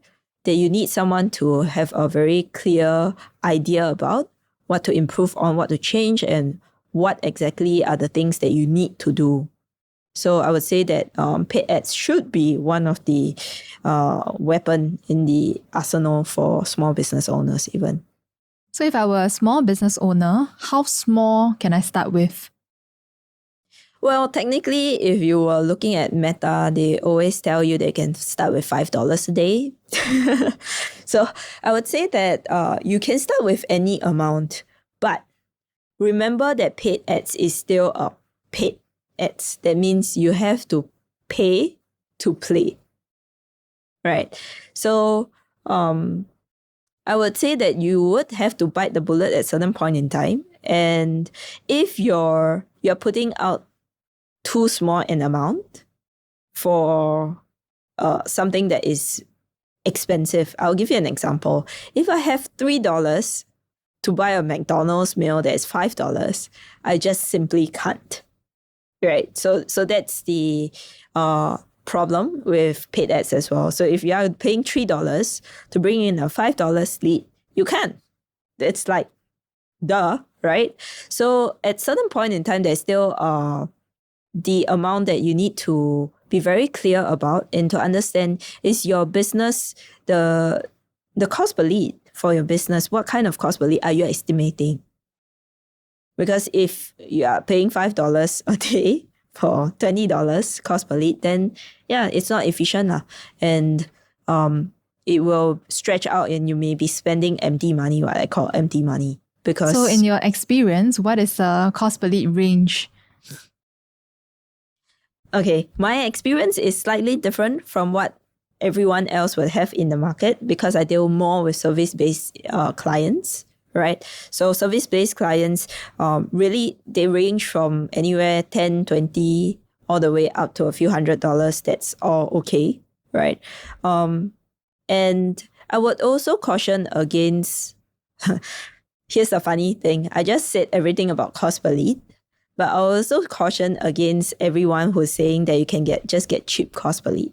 that you need someone to have a very clear idea about what to improve on, what to change, and what exactly are the things that you need to do. So I would say that paid ads should be one of the weapon in the arsenal for small business owners even. So if I were a small business owner, how small can I start with? Well, technically, if you were looking at Meta, they always tell you they can start with $5 a day. So I would say that you can start with any amount, but remember that paid ads is still a paid ads. That means you have to pay to play, right? So I would say that you would have to bite the bullet at a certain point in time. And if you're putting out too small an amount for something that is expensive, I'll give you an example. If I have $3 to buy a McDonald's meal that is $5, I just simply can't. Right. So that's the problem with paid ads as well. So if you are paying $3 to bring in a $5 lead, you can. It's like, duh, right? So at certain point in time, there's still the amount that you need to be very clear about and to understand, is your business, the cost per lead for your business, what kind of cost per lead are you estimating? Because if you are paying $5 a day for $20 cost per lead, then yeah, it's not efficient. And it will stretch out and you may be spending empty money, what I call empty money. Because so in your experience, what is the cost per lead range? Okay, my experience is slightly different from what everyone else would have in the market because I deal more with service-based clients, right? So service-based clients, really, they range from anywhere 10, 20, all the way up to a few $100s. That's all okay, right? And I would also caution against, here's the funny thing, I just said everything about cost per lead. But I also caution against everyone who's saying that you can just get cheap cost per lead.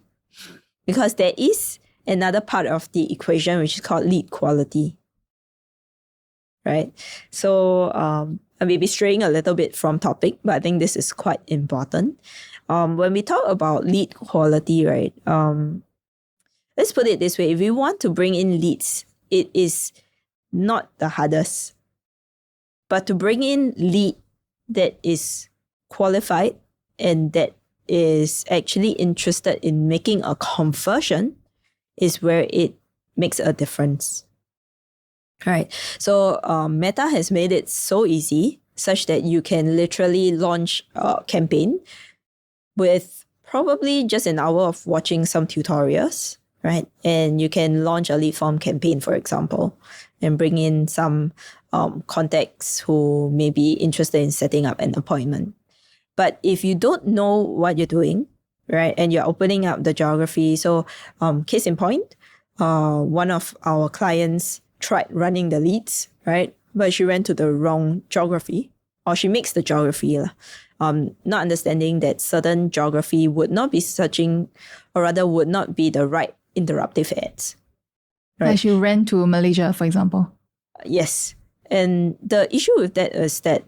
Because there is another part of the equation which is called lead quality. Right? So I may be straying a little bit from topic, but I think this is quite important. When we talk about lead quality, right? Let's put it this way. If you want to bring in leads, it is not the hardest. But to bring in lead that is qualified and that is actually interested in making a conversion is where it makes a difference. Right. So Meta has made it so easy such that you can literally launch a campaign with probably just an hour of watching some tutorials, right? And you can launch a lead form campaign, for example, and bring in some contacts who may be interested in setting up an appointment. But if you don't know what you're doing, right, and you're opening up the geography, so case in point, one of our clients tried running the leads, right, but she ran to the wrong geography, or she mixed the geography, not understanding that certain geography would not be searching, or rather would not be the right interruptive ads. Right? Like she ran to Malaysia, for example. Yes. And the issue with that is that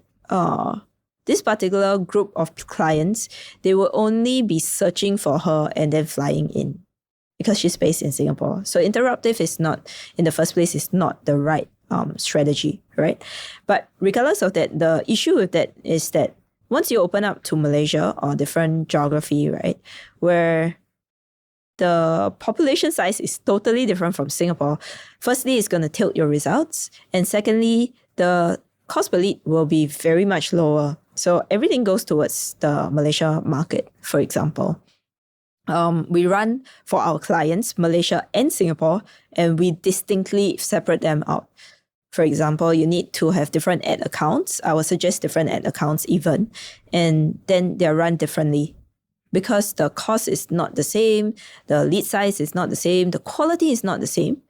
this particular group of clients, they will only be searching for her and then flying in because she's based in Singapore. So interruptive is not, in the first place, is not the right strategy, right? But regardless of that, the issue with that is that once you open up to Malaysia or different geography, right, where the population size is totally different from Singapore, firstly, it's going to tilt your results. And secondly, the cost per lead will be very much lower. So everything goes towards the Malaysia market, for example. We run for our clients, Malaysia and Singapore, and we distinctly separate them out. For example, you need to have different ad accounts. I would suggest different ad accounts even, and then they're run differently. Because the cost is not the same, the lead size is not the same, the quality is not the same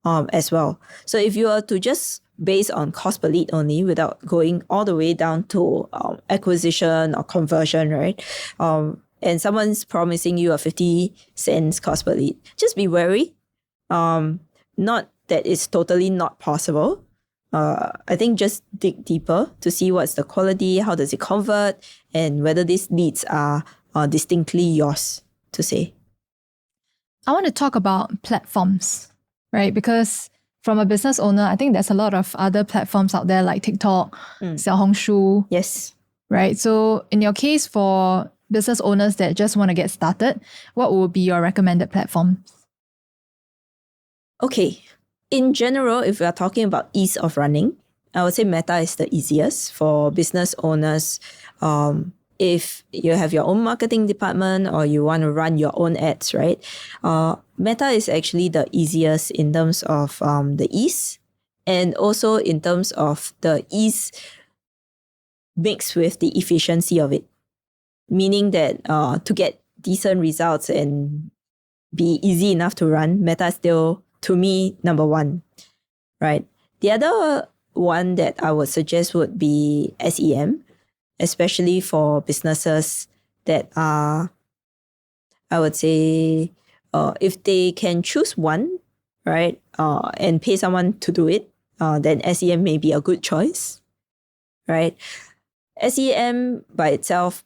as well. So if you are to just base on cost per lead only without going all the way down to acquisition or conversion, right? And someone's promising you a 50 cents cost per lead, just be wary. Not that it's totally not possible. I think just dig deeper to see what's the quality, how does it convert, and whether these leads are distinctly yours to say. I want to talk about platforms, right? Because from a business owner, I think there's a lot of other platforms out there like TikTok, Xiaohongshu. Yes. right? So in your case, for business owners that just want to get started, what would be your recommended platform? Okay. In general, if we are talking about ease of running, I would say Meta is the easiest for business owners. If you have your own marketing department or you want to run your own ads, right? Meta is actually the easiest in terms of the ease, and also in terms of the ease mixed with the efficiency of it. Meaning that to get decent results and be easy enough to run, Meta is still, to me, number one, right? The other one that I would suggest would be SEM, especially for businesses that are, I would say, if they can choose one, right, and pay someone to do it, then SEM may be a good choice, right? SEM by itself,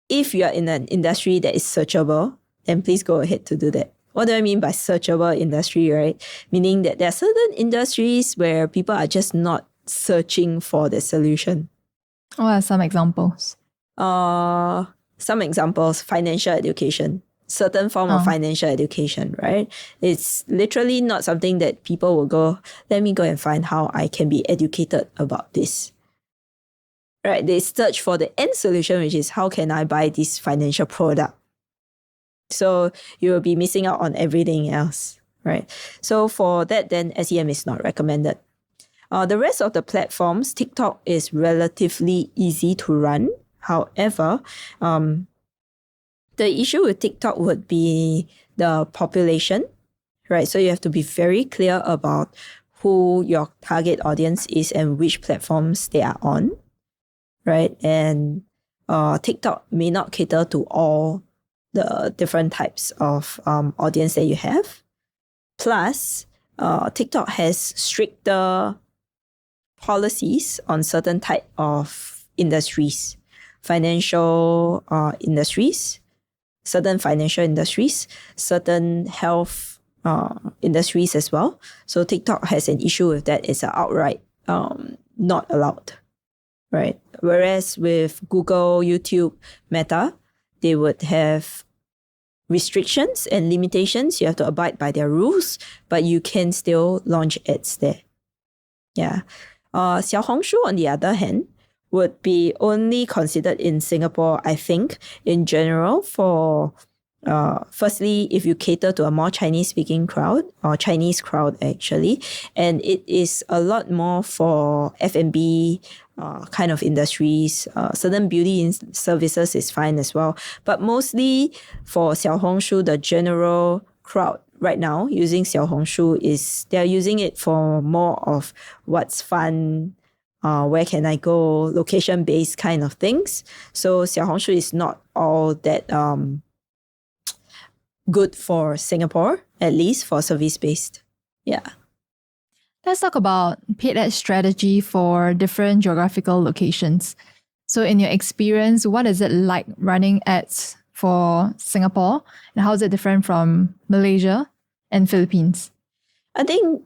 if you are in an industry that is searchable, then please go ahead to do that. What do I mean by searchable industry, right? Meaning that there are certain industries where people are just not searching for the solution. What are some examples? Some examples, financial education, certain form of financial education, right? It's literally not something that people will go, let me go and find how I can be educated about this. Right? They search for the end solution, which is how can I buy this financial product? So you will be missing out on everything else, right? So for that, then SEM is not recommended. The rest of the platforms, TikTok is relatively easy to run. However, the issue with TikTok would be the population, right? So you have to be very clear about who your target audience is and which platforms they are on, right? And TikTok may not cater to all the different types of audience that you have. Plus, TikTok has stricter policies on certain type of industries, financial industries, certain financial industries, certain health industries as well. So TikTok has an issue with that. It's outright not allowed, right? Whereas with Google, YouTube, Meta, they would have restrictions and limitations. You have to abide by their rules, but you can still launch ads there. Yeah. Xiaohongshu, on the other hand, would be only considered in Singapore, I think, in general for, firstly, if you cater to a more Chinese-speaking crowd, or Chinese crowd actually, and it is a lot more for F&B kind of industries. Certain beauty services is fine as well. But mostly for Xiaohongshu, the general crowd right now using Xiaohongshu is they're using it for more of what's fun, where can I go, location-based kind of things. So Xiaohongshu is not all that good for Singapore, at least for service-based. Yeah. Let's talk about paid ad strategy for different geographical locations. So in your experience, what is it like running ads for Singapore, and how is it different from Malaysia and Philippines? I think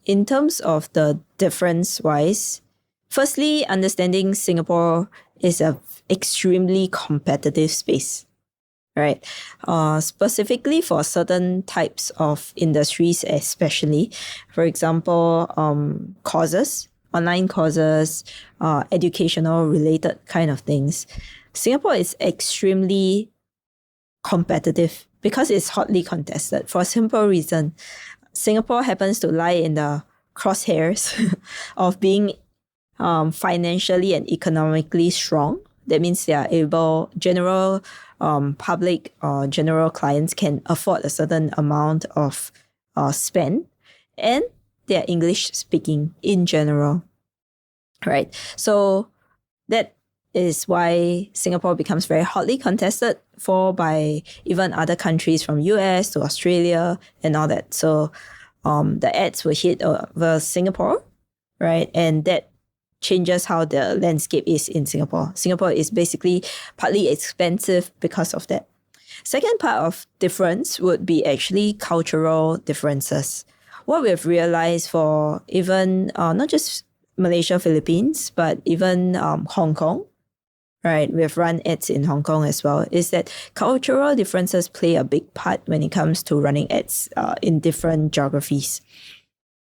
in terms of the difference-wise, firstly, understanding Singapore is an extremely competitive space, right? Specifically for certain types of industries, especially, for example, courses, online courses, educational related kind of things. Singapore is extremely competitive because it's hotly contested for a simple reason. Singapore happens to lie in the crosshairs of being financially and economically strong. That means they are able, general public or general clients can afford a certain amount of spend, and they are English speaking in general, right? So that is why Singapore becomes very hotly contested for by even other countries from US to Australia and all that. So the ads will hit over Singapore, right? And that changes how the landscape is in Singapore. Singapore is basically partly expensive because of that. Second part of difference would be actually cultural differences. What we've realized for even not just Malaysia, Philippines, but even Hong Kong, right? We've run ads in Hong Kong as well, is that cultural differences play a big part when it comes to running ads in different geographies.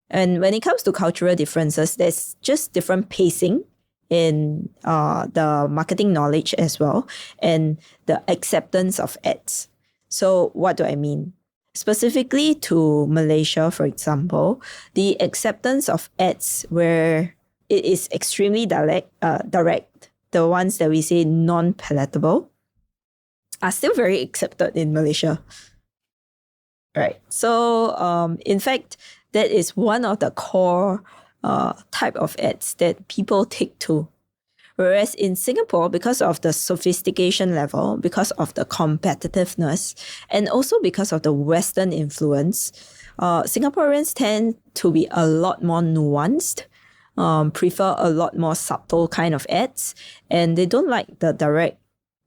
And when it comes to cultural differences, there's just different pacing in the marketing knowledge as well, and the acceptance of ads. So what do I mean? Specifically to Malaysia, for example, the acceptance of ads where it is extremely direct, the ones that we say non-palatable, are still very accepted in Malaysia. Right. So in fact, that is one of the core type of ads that people take to. Whereas in Singapore, because of the sophistication level, because of the competitiveness, and also because of the Western influence, Singaporeans tend to be a lot more nuanced, prefer a lot more subtle kind of ads, and they don't like the direct,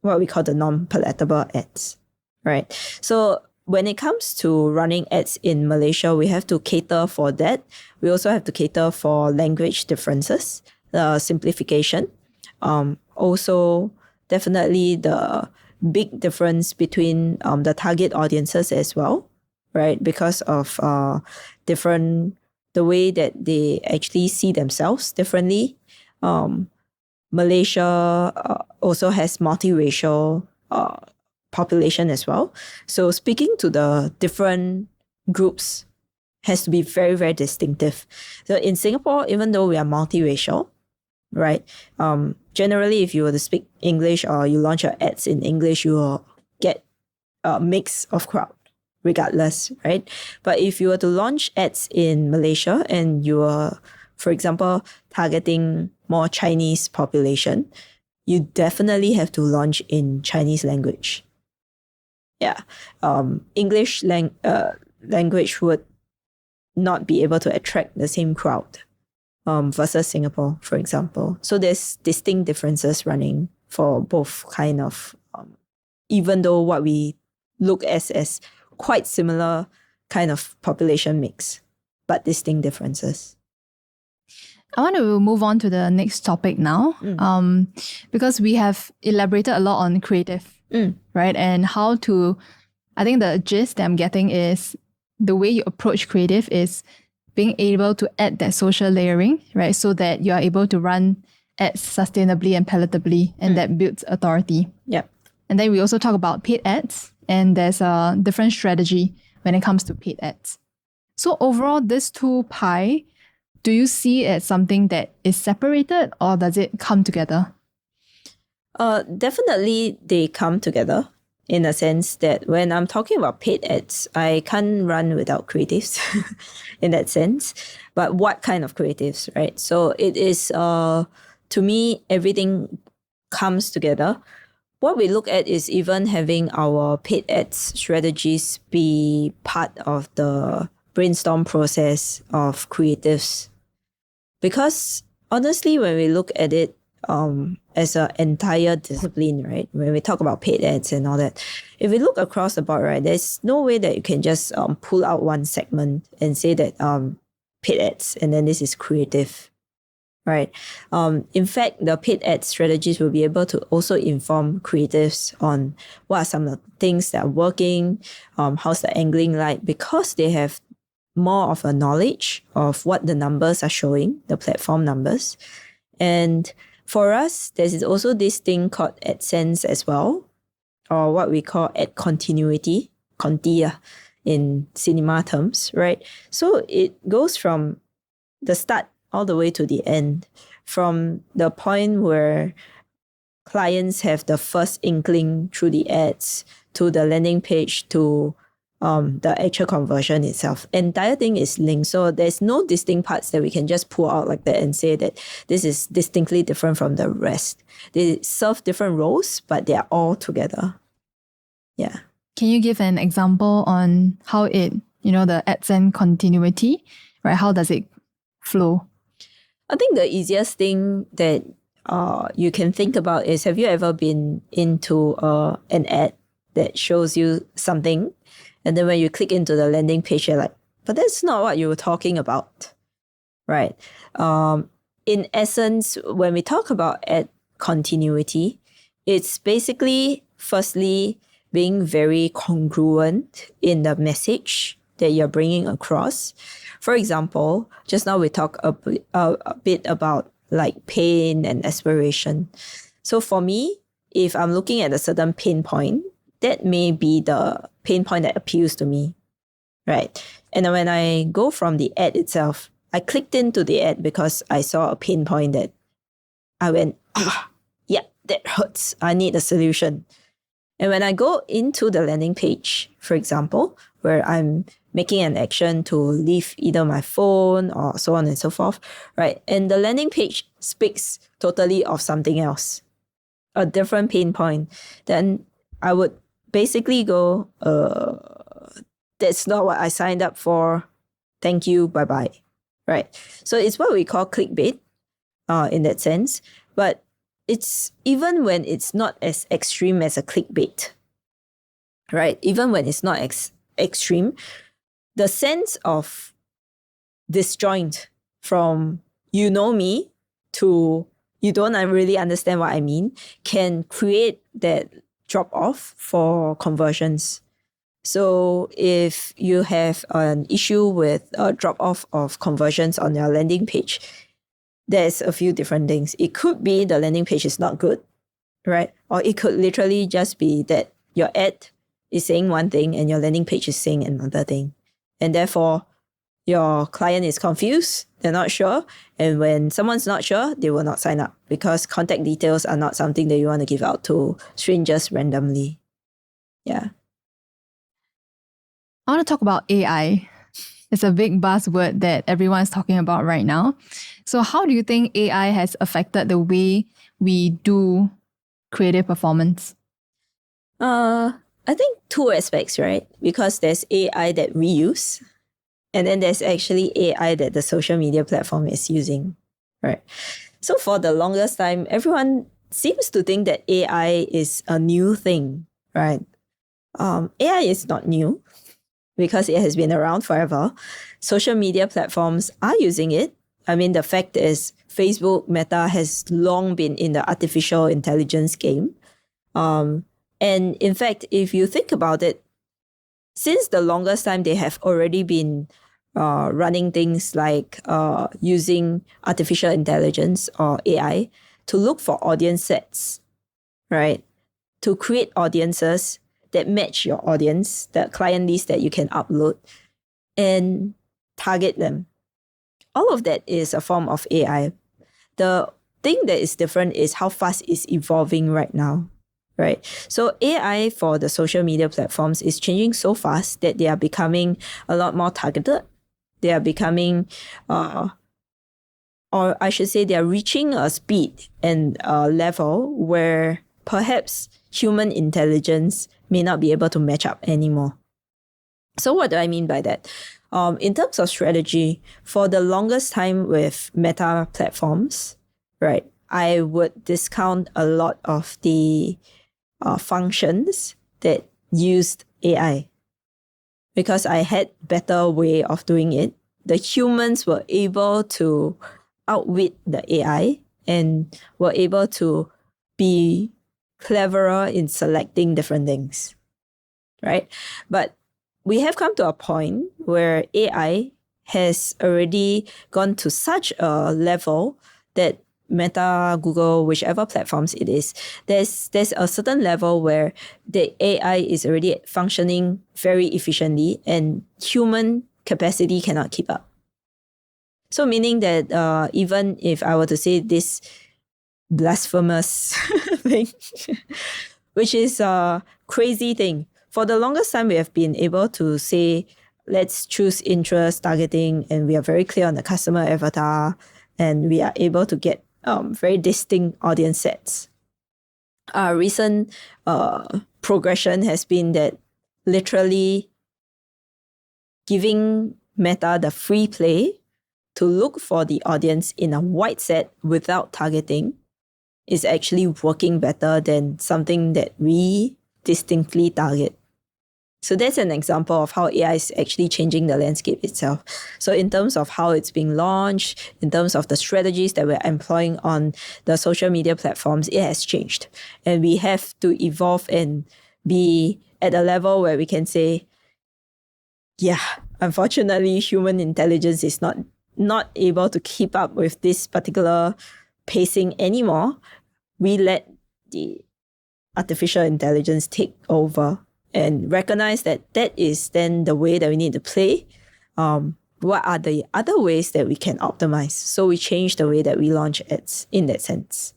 what we call the non-palatable ads, right? So when it comes to running ads in Malaysia, we have to cater for that. We also have to cater for language differences, simplification. Also, definitely the big difference between the target audiences as well, right? Because of the way that they actually see themselves differently. Malaysia also has multiracial population as well. So speaking to the different groups has to be very, very distinctive. So in Singapore, even though we are multiracial, right? Generally, if you were to speak English or you launch your ads in English, you will get a mix of crowd regardless, right? But if you were to launch ads in Malaysia and you are, for example, targeting more Chinese population, you definitely have to launch in Chinese language. Yeah. English language would not be able to attract the same crowd versus Singapore, for example. So there's distinct differences running for both kind of, even though what we look as quite similar kind of population mix, but distinct differences. I want to move on to the next topic now, because we have elaborated a lot on creative, right? And how to, I think the gist that I'm getting is the way you approach creative is being able to add that social layering, right? So that you are able to run ads sustainably and palatably, and that builds authority. Yep. And then we also talk about paid ads, and there's a different strategy when it comes to paid ads. So overall, this two pie, do you see it as something that is separated, or does it come together? Definitely they come together in a sense that when I'm talking about paid ads, I can't run without creatives in that sense. But what kind of creatives, right? So it is, to me, everything comes together. What we look at is even having our paid ads strategies be part of the brainstorm process of creatives. Because honestly, when we look at it as an entire discipline, right? When we talk about paid ads and all that, if we look across the board, right, there's no way that you can just pull out one segment and say that paid ads and then this is creative, right? In fact, the paid ad strategies will be able to also inform creatives on what are some of the things that are working, how's the angling like, because they have more of a knowledge of what the numbers are showing, the platform numbers. And for us, there's also this thing called AdSense as well, or what we call ad continuity, contia in cinema terms, right? So it goes from the start all the way to the end, from the point where clients have the first inkling through the ads to the landing page to the actual conversion itself. Entire thing is linked. So there's no distinct parts that we can just pull out like that and say that this is distinctly different from the rest. They serve different roles, but they are all together. Yeah. Can you give an example on how it, the AdSense continuity, right? How does it flow? I think the easiest thing that you can think about is, have you ever been into an ad that shows you something, and then when you click into the landing page, you're like, but that's not what you were talking about, right? in essence, when we talk about ad continuity, it's basically, firstly, being very congruent in the message that you're bringing across. For example, just now we talked a bit about like pain and aspiration. So for me, if I'm looking at a certain pain point, that may be the pain point that appeals to me, right? And when I go from the ad itself, I clicked into the ad because I saw a pain point that I went, yeah, that hurts. I need a solution. And when I go into the landing page, for example, where I'm making an action to leave either my phone or so on and so forth, right? And the landing page speaks totally of something else, a different pain point, then I would basically go, that's not what I signed up for. Thank you, bye-bye, right? So it's what we call clickbait in that sense. But it's even when it's not as extreme as a clickbait, right? Even when it's not extreme, the sense of disjoint from you know me to you don't really understand what I mean can create that drop off for conversions. So if you have an issue with a drop off of conversions on your landing page, there's a few different things. It could be the landing page is not good, right? Or it could literally just be that your ad is saying one thing and your landing page is saying another thing. And therefore, your client is confused, they're not sure. And when someone's not sure, they will not sign up because contact details are not something that you want to give out to strangers randomly. Yeah. I want to talk about AI. It's a big buzzword that everyone's talking about right now. So how do you think AI has affected the way we do creative performance? I think two aspects, right? Because there's AI that we use, and then there's actually AI that the social media platform is using, right? So for the longest time, everyone seems to think that AI is a new thing, right? AI is not new because it has been around forever. Social media platforms are using it. I mean, the fact is Facebook, Meta has long been in the artificial intelligence game. And in fact, if you think about it, since the longest time, they have already been running things like using artificial intelligence or AI to look for audience sets, right? To create audiences that match your audience, the client list that you can upload and target them. All of that is a form of AI. The thing that is different is how fast it's evolving right now, right? So AI for the social media platforms is changing so fast that they are becoming a lot more targeted. They are becoming, or I should say, they are reaching a speed and a level where perhaps human intelligence may not be able to match up anymore. So what do I mean by that? In terms of strategy, for the longest time with Meta platforms, right, I would discount a lot of the functions that used AI because I had better way of doing it. The humans were able to outwit the AI and were able to be cleverer in selecting different things, right? But we have come to a point where AI has already gone to such a level that Meta, Google, whichever platforms it is, there's a certain level where the AI is already functioning very efficiently and human capacity cannot keep up. So meaning that even if I were to say this blasphemous thing, which is a crazy thing, for the longest time, we have been able to say, let's choose interest targeting, and we are very clear on the customer avatar, and we are able to get very distinct audience sets. Our recent progression has been that literally giving Meta the free play to look for the audience in a wide set without targeting is actually working better than something that we distinctly target. So that's an example of how AI is actually changing the landscape itself. So in terms of how it's being launched, in terms of the strategies that we're employing on the social media platforms, it has changed. And we have to evolve and be at a level where we can say, yeah, unfortunately, human intelligence is not able to keep up with this particular pacing anymore. We let the artificial intelligence take over and recognize that that is then the way that we need to play. What are the other ways that we can optimize? So we change the way that we launch ads in that sense.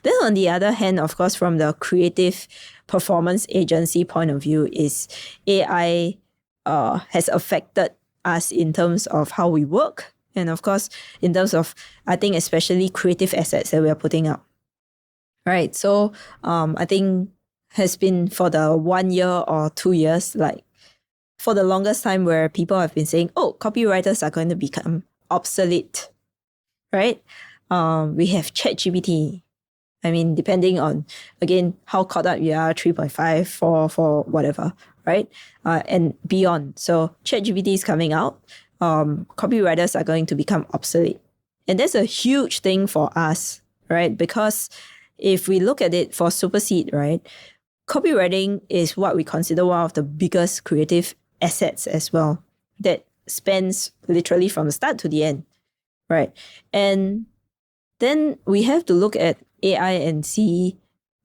Then on the other hand, of course, from the creative performance agency point of view, is AI has affected us in terms of how we work. And of course, in terms of, I think, especially creative assets that we are putting out. Right. So I think has been for the 1 year or 2 years, like for the longest time where people have been saying, oh, copywriters are going to become obsolete. Right. We have ChatGPT. I mean, depending on, again, how caught up you are, 3.5, 4, whatever, right? And beyond. So ChatGPT is coming out. Copywriters are going to become obsolete. And that's a huge thing for us, right? Because if we look at it for Superseed, right, copywriting is what we consider one of the biggest creative assets as well, that spans literally from the start to the end, right? And then we have to look at AI and see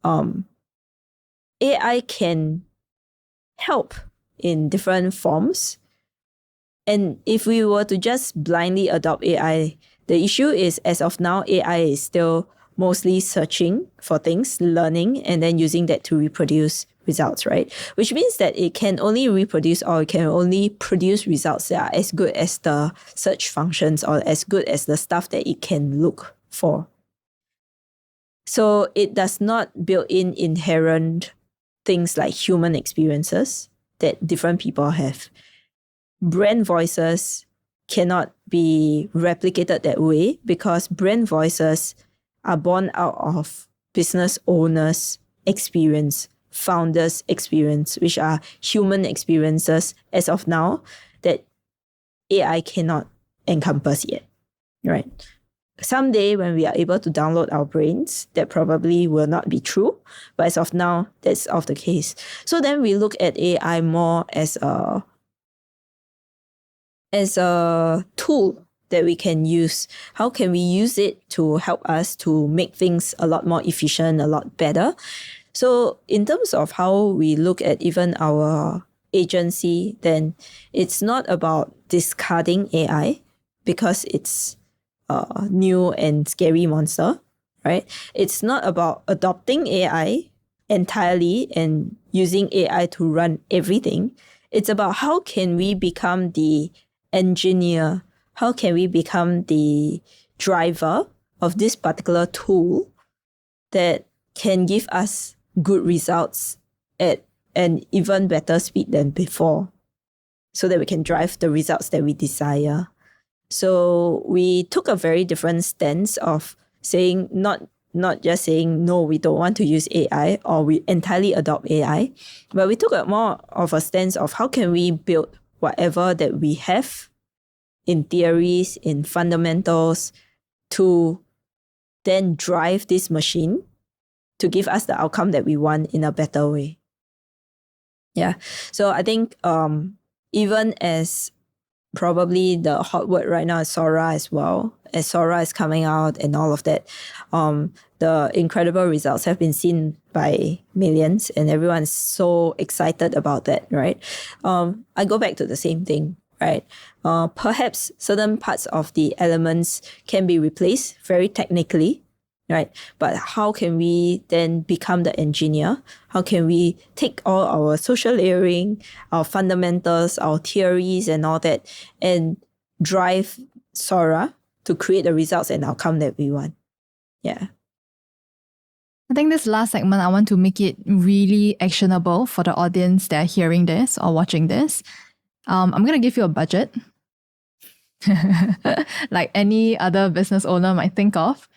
AI can help in different forms. And if we were to just blindly adopt AI, the issue is, as of now, AI is still mostly searching for things, learning, and then using that to reproduce results, right? Which means that it can only reproduce, or it can only produce results that are as good as the search functions or as good as the stuff that it can look for. So it does not build in inherent things like human experiences that different people have. Brand voices cannot be replicated that way because brand voices are born out of business owners' experience, founders' experience, which are human experiences as of now that AI cannot encompass yet, right? Someday when we are able to download our brains, that probably will not be true. But as of now, that's of the case. So then we look at AI more as a tool that we can use. How can we use it to help us to make things a lot more efficient, a lot better? So in terms of how we look at even our agency, then it's not about discarding AI because it's a new and scary monster, right? It's not about adopting AI entirely and using AI to run everything. It's about how can we become the engineer, how can we become the driver of this particular tool that can give us good results at an even better speed than before, so that we can drive the results that we desire. So we took a very different stance of saying, not just saying, no, we don't want to use AI or we entirely adopt AI, but we took a more of a stance of how can we build whatever that we have in theories, in fundamentals, to then drive this machine to give us the outcome that we want in a better way. Yeah. So I think even as probably the hot word right now is Sora as well, as Sora is coming out and all of that, the incredible results have been seen by millions and everyone's so excited about that, right? I go back to the same thing, right? Perhaps certain parts of the elements can be replaced very technically, right? But how can we then become the engineer? How can we take all our social layering, our fundamentals, our theories and all that, and drive Sora to create the results and outcome that we want? Yeah. I think this last segment, I want to make it really actionable for the audience that are hearing this or watching this. I'm going to give you a budget, like any other business owner might think of.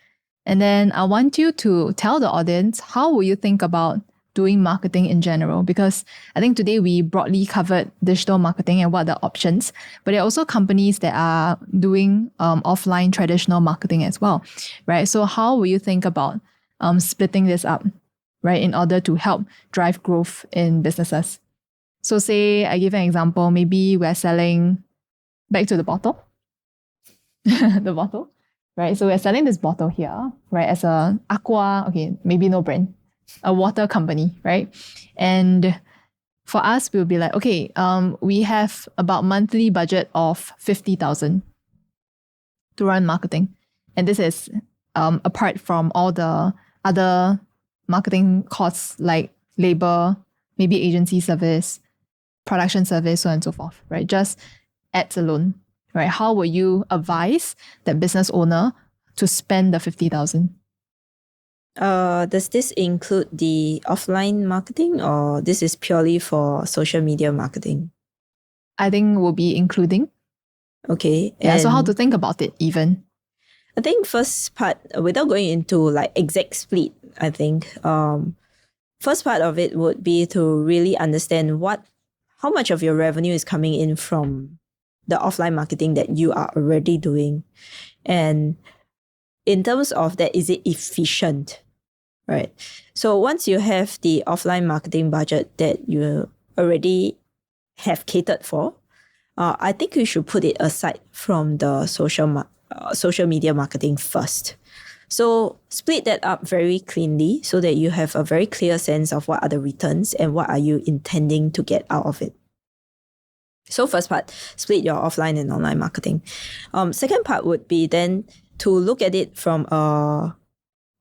And then I want you to tell the audience, how will you think about doing marketing in general? Because I think today we broadly covered digital marketing and what are the options, but there are also companies that are doing offline traditional marketing as well, right? So how will you think about splitting this up, right, in order to help drive growth in businesses? So say I give an example, maybe we're selling back to the bottle, the bottle, right? So we're selling this bottle here, right, as a aqua, okay, maybe no brand, a water company, right? And for us, we'll be like, okay, we have about monthly budget of 50,000 to run marketing. And this is apart from all the other marketing costs like labor, maybe agency service, production service, so on and so forth, right? Just ads alone, right? How will you advise that business owner to spend the 50,000? Does this include the offline marketing, or this is purely for social media marketing? I think we'll be including. Okay. Yeah, so how to think about it even? I think first part, without going into like exact split, I think first part of it would be to really understand how much of your revenue is coming in from the offline marketing that you are already doing. And in terms of that, is it efficient? Right. So once you have the offline marketing budget that you already have catered for, I think you should put it aside from the social media marketing first. So split that up very cleanly so that you have a very clear sense of what are the returns and what are you intending to get out of it. So first part, split your offline and online marketing. Second part would be then to look at it from a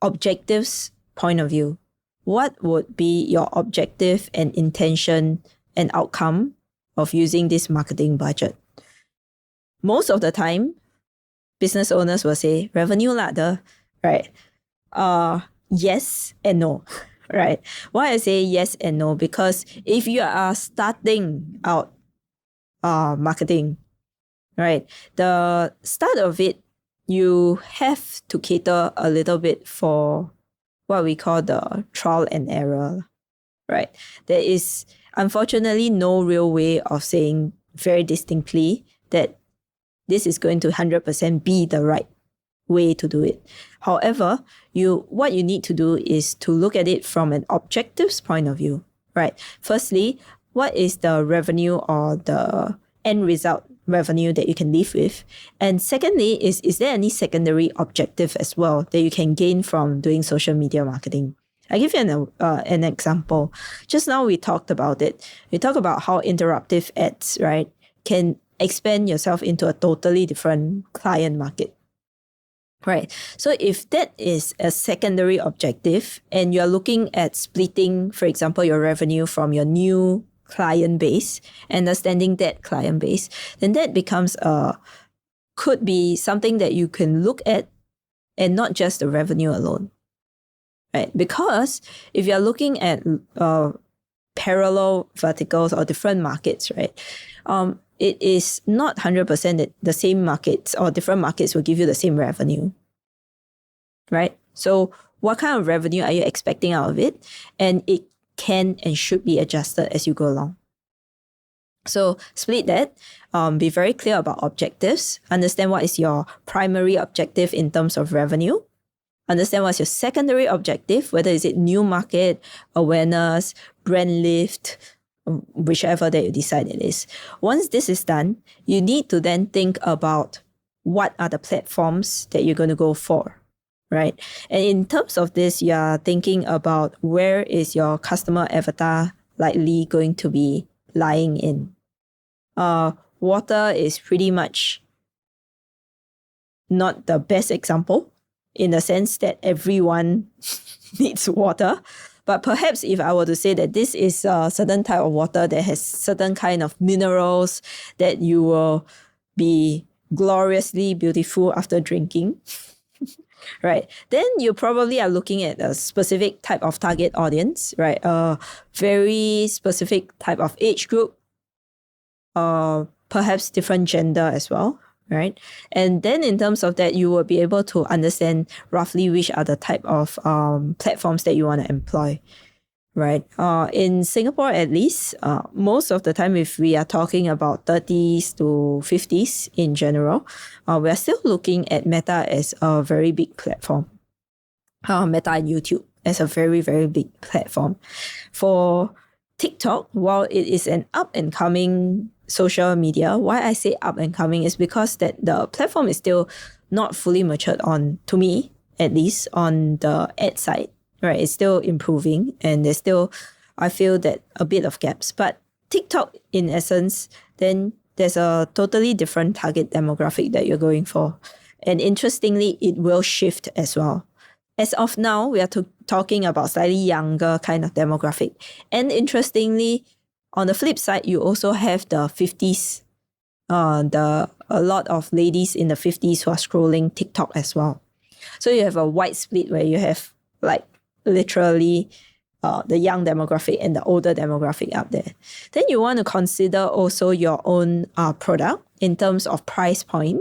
objectives point of view. What would be your objective and intention and outcome of using this marketing budget? Most of the time, business owners will say revenue ladder, right? Yes and no, right? Why I say yes and no? Because if you are starting out marketing, right, the start of it, you have to cater a little bit for what we call the trial and error, right? There is unfortunately no real way of saying very distinctly that this is going to 100% be the right way to do it. However, what you need to do is to look at it from an objectives point of view, right? Firstly, what is the revenue or the end result revenue that you can live with? And secondly, is there any secondary objective as well that you can gain from doing social media marketing? I'll give you an example. Just now we talked about it. We talked about how interruptive ads, right, can expand yourself into a totally different client market. Right. So if that is a secondary objective and you're looking at splitting, for example, your revenue from your new client base, understanding that client base, then that becomes could be something that you can look at and not just the revenue alone. Right. Because if you're looking at parallel verticals or different markets, right, it is not 100% that the same markets or different markets will give you the same revenue, right? So what kind of revenue are you expecting out of it? And it can and should be adjusted as you go along. So split that, be very clear about objectives, understand what is your primary objective in terms of revenue, understand what's your secondary objective, whether is it new market, awareness, brand lift, whichever that you decide it is. Once this is done, you need to then think about what are the platforms that you're going to go for, right? And in terms of this, you're thinking about where is your customer avatar likely going to be lying in. Water is pretty much not the best example in the sense that everyone needs water. But perhaps if I were to say that this is a certain type of water that has certain kind of minerals that you will be gloriously beautiful after drinking, right? Then you probably are looking at a specific type of target audience, right? A very specific type of age group, perhaps different gender as well, right? And then in terms of that, you will be able to understand roughly which are the type of platforms that you want to employ. right? In Singapore, at least, most of the time, if we are talking about 30s to 50s in general, we are still looking at Meta as a very big platform. Meta and YouTube as a very, very big platform. For TikTok, while it is an up-and-coming social media, why I say up-and-coming is because that the platform is still not fully matured on, to me, at least, on the ad side. Right, it's still improving, and there's still, I feel that a bit of gaps. But TikTok, in essence, then there's a totally different target demographic that you're going for. And interestingly, it will shift as well. As of now, we are talking about slightly younger kind of demographic. And interestingly, on the flip side, you also have the 50s, a lot of ladies in the 50s who are scrolling TikTok as well. So you have a wide split where you have like literally the young demographic and the older demographic up there. Then you want to consider also your own product in terms of price point,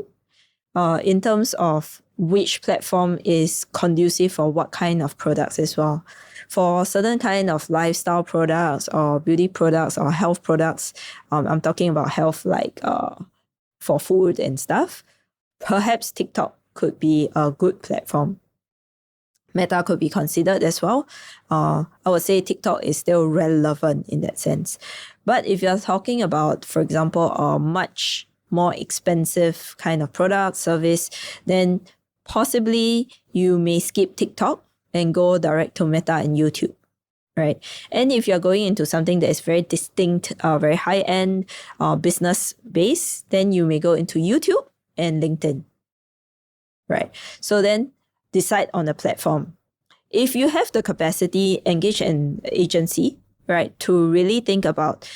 in terms of which platform is conducive for what kind of products as well. For certain kind of lifestyle products or beauty products or health products, I'm talking about health like for food and stuff, perhaps TikTok could be a good platform. Meta could be considered as well. I would say TikTok is still relevant in that sense. But if you're talking about, for example, a much more expensive kind of product, service, then possibly you may skip TikTok and go direct to Meta and YouTube, right? And if you're going into something that is very distinct, very high-end, business-based, then you may go into YouTube and LinkedIn, right? So then decide on the platform. If you have the capacity, engage an agency, right, to really think about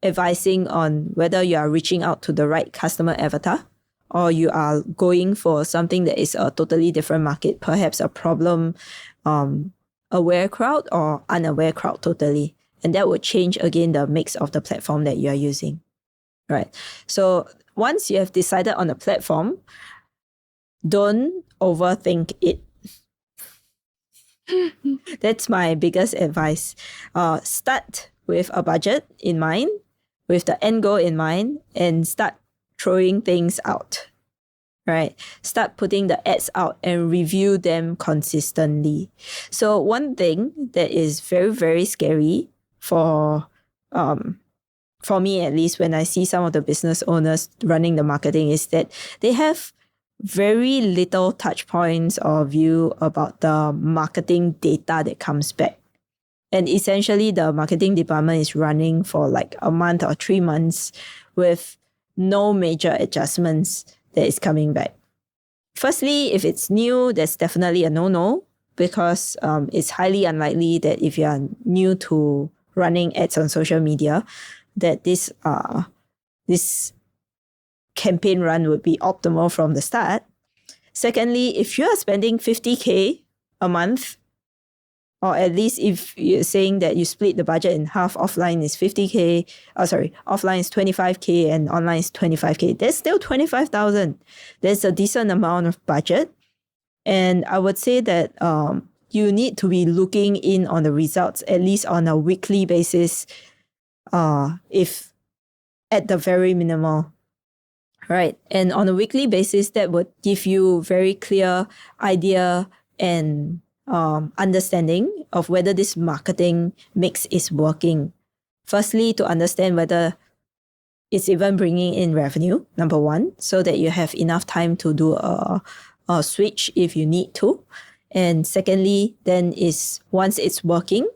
advising on whether you are reaching out to the right customer avatar or you are going for something that is a totally different market, perhaps a problem aware crowd or unaware crowd totally. And that would change again the mix of the platform that you are using, right? So once you have decided on the platform, don't overthink it. That's my biggest advice. Start with a budget in mind, with the end goal in mind, and start throwing things out, right? Start putting the ads out and review them consistently. So one thing that is very, very scary for me, at least, when I see some of the business owners running the marketing, is that they have very little touch points or view about the marketing data that comes back. And essentially, the marketing department is running for like a month or 3 months with no major adjustments that is coming back. Firstly, if it's new, that's definitely a no-no, because it's highly unlikely that if you are new to running ads on social media, that this campaign run would be optimal from the start. Secondly, if you are spending 50K a month, or at least if you're saying that you split the budget in half, offline is 50K, offline is 25K and online is 25K, that's still 25,000. There's a decent amount of budget. And I would say that you need to be looking in on the results, at least on a weekly basis, if at the very minimal. Right. And on a weekly basis, that would give you very clear idea and understanding of whether this marketing mix is working. Firstly, to understand whether it's even bringing in revenue, number one, so that you have enough time to do a switch if you need to. And secondly, then is once it's working,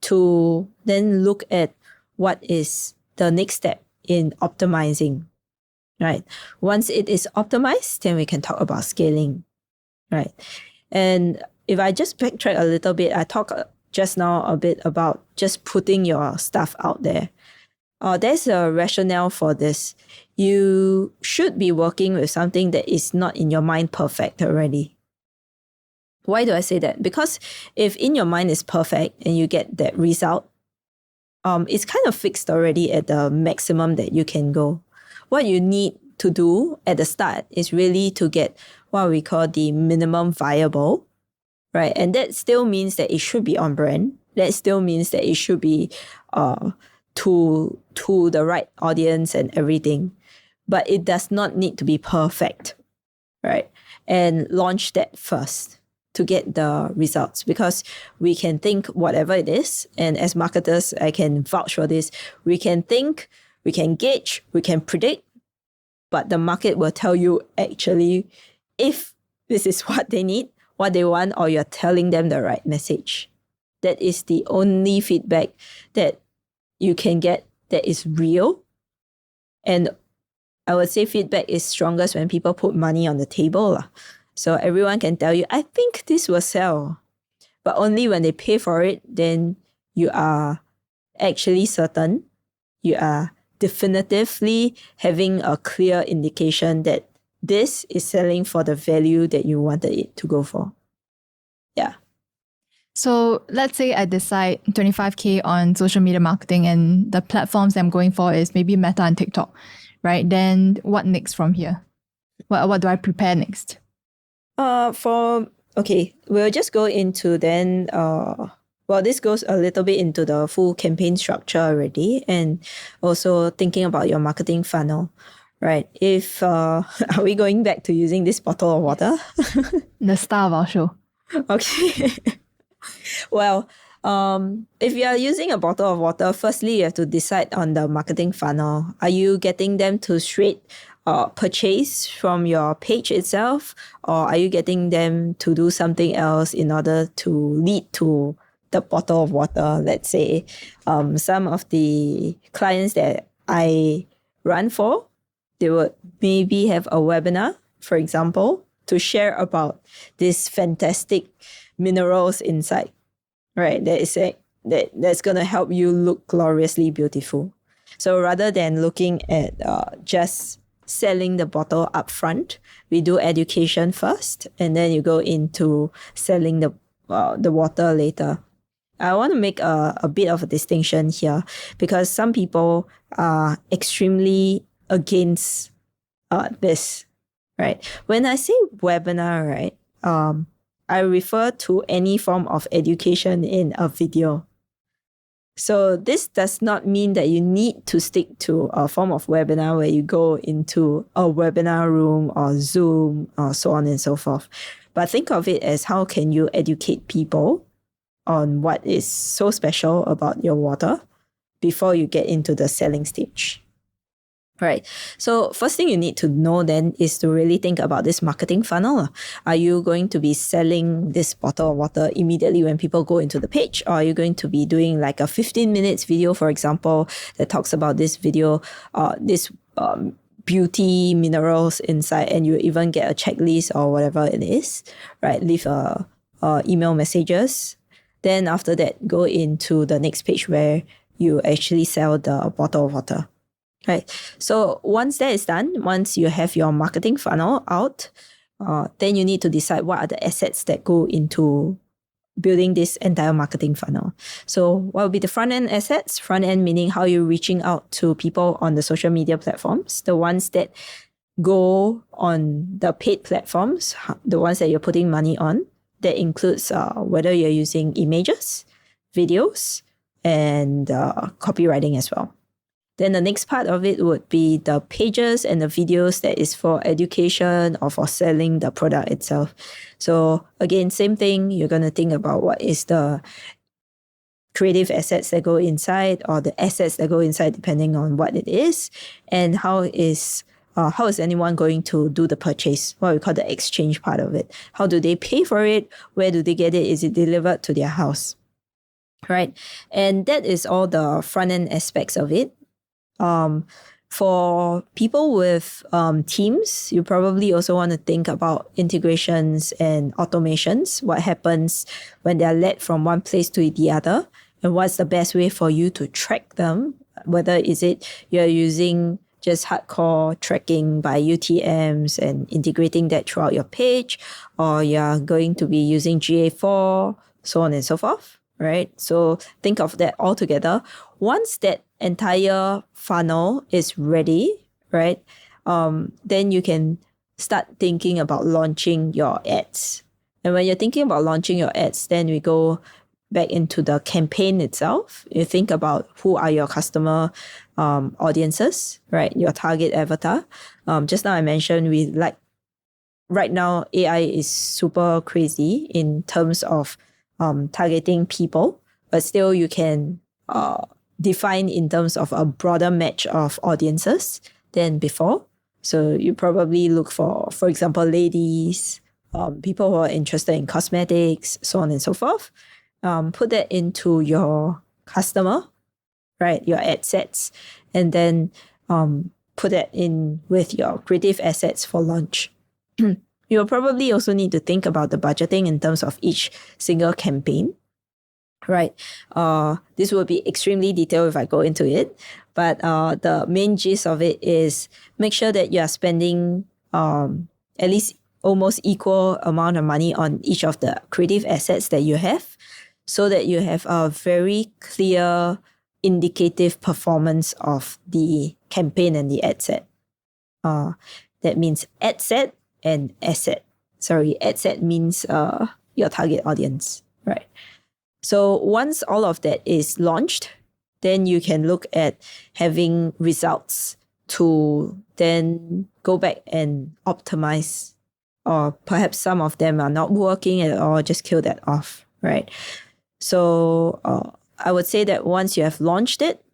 to then look at what is the next step in optimizing. Right. Once it is optimized, then we can talk about scaling. Right. And if I just backtrack a little bit, I talked just now a bit about just putting your stuff out there. There's a rationale for this. You should be working with something that is not in your mind perfect already. Why do I say that? Because if in your mind is perfect and you get that result, it's kind of fixed already at the maximum that you can go. What you need to do at the start is really to get what we call the minimum viable, right? And that still means that it should be on brand. That still means that it should be to the right audience and everything. But it does not need to be perfect, right? And launch that first to get the results, because we can think whatever it is. And as marketers, I can vouch for this. We can think, we can gauge, we can predict, but the market will tell you actually if this is what they need, what they want, or you're telling them the right message. That is the only feedback that you can get that is real. And I would say feedback is strongest when people put money on the table. So everyone can tell you, I think this will sell. But only when they pay for it, then you are actually certain. You are definitively having a clear indication that this is selling for the value that you wanted it to go for. Yeah. So let's say I decide 25K on social media marketing and the platforms I'm going for is maybe Meta and TikTok, right? Then what next from here? What do I prepare next? We'll just go into then, this goes a little bit into the full campaign structure already, and also thinking about your marketing funnel, right? If, are we going back to using this bottle of water? The star of our show. Okay. Well, if you are using a bottle of water, firstly, you have to decide on the marketing funnel. Are you getting them to straight purchase from your page itself, or are you getting them to do something else in order to lead to the bottle of water? Let's say some of the clients that I run for, they would maybe have a webinar, for example, to share about these fantastic minerals inside, right? That's going to help you look gloriously beautiful. So rather than looking at just selling the bottle up front, we do education first, and then you go into selling the water later. I want to make a bit of a distinction here, because some people are extremely against this, right? When I say webinar, right, I refer to any form of education in a video. So this does not mean that you need to stick to a form of webinar where you go into a webinar room or Zoom or so on and so forth. But think of it as, how can you educate people on what is so special about your water before you get into the selling stage. Right. So first thing you need to know then is to really think about this marketing funnel. Are you going to be selling this bottle of water immediately when people go into the page? Or are you going to be doing like a 15 minutes video, for example, that talks about this video, beauty minerals inside, and you even get a checklist or whatever it is, right? Leave email messages. Then after that, go into the next page where you actually sell the bottle of water. Right. So once that is done, once you have your marketing funnel out, then you need to decide what are the assets that go into building this entire marketing funnel. So what will be the front end assets? Front end meaning how you're reaching out to people on the social media platforms, the ones that go on the paid platforms, the ones that you're putting money on. That includes whether you're using images, videos, and copywriting as well. Then the next part of it would be the pages and the videos that is for education or for selling the product itself. So again, same thing, you're going to think about what is the creative assets that go inside, or the assets that go inside depending on what it is, and how is anyone going to do the purchase, what we call the exchange part of it. How do they pay for it? Where do they get it? Is it delivered to their house? Right? And that is all the front end aspects of it. For people with teams, you probably also want to think about integrations and automations. What happens when they're led from one place to the other, and what's the best way for you to track them? Whether is it you're using just hardcore tracking by UTMs and integrating that throughout your page, or you're going to be using GA4, so on and so forth, right? So think of that all together. Once that entire funnel is ready, right, then you can start thinking about launching your ads. And when you're thinking about launching your ads, then we go back into the campaign itself. You think about who are your customer audiences, right? Your target avatar. Just now I mentioned right now AI is super crazy in terms of targeting people, but still you can define in terms of a broader match of audiences than before. So you probably look for example, ladies, people who are interested in cosmetics, so on and so forth. Put that into your customer, right? Your ad sets, and then put that in with your creative assets for launch. You'll probably also need to think about the budgeting in terms of each single campaign, right? This will be extremely detailed if I go into it, but the main gist of it is make sure that you are spending at least almost equal amount of money on each of the creative assets that you have, so that you have a very clear indicative performance of the campaign and the ad set. That means ad set and asset. Sorry, ad set means your target audience, right? So once all of that is launched, then you can look at having results to then go back and optimize, or perhaps some of them are not working at all, just kill that off, right? So I would say that once you have launched it,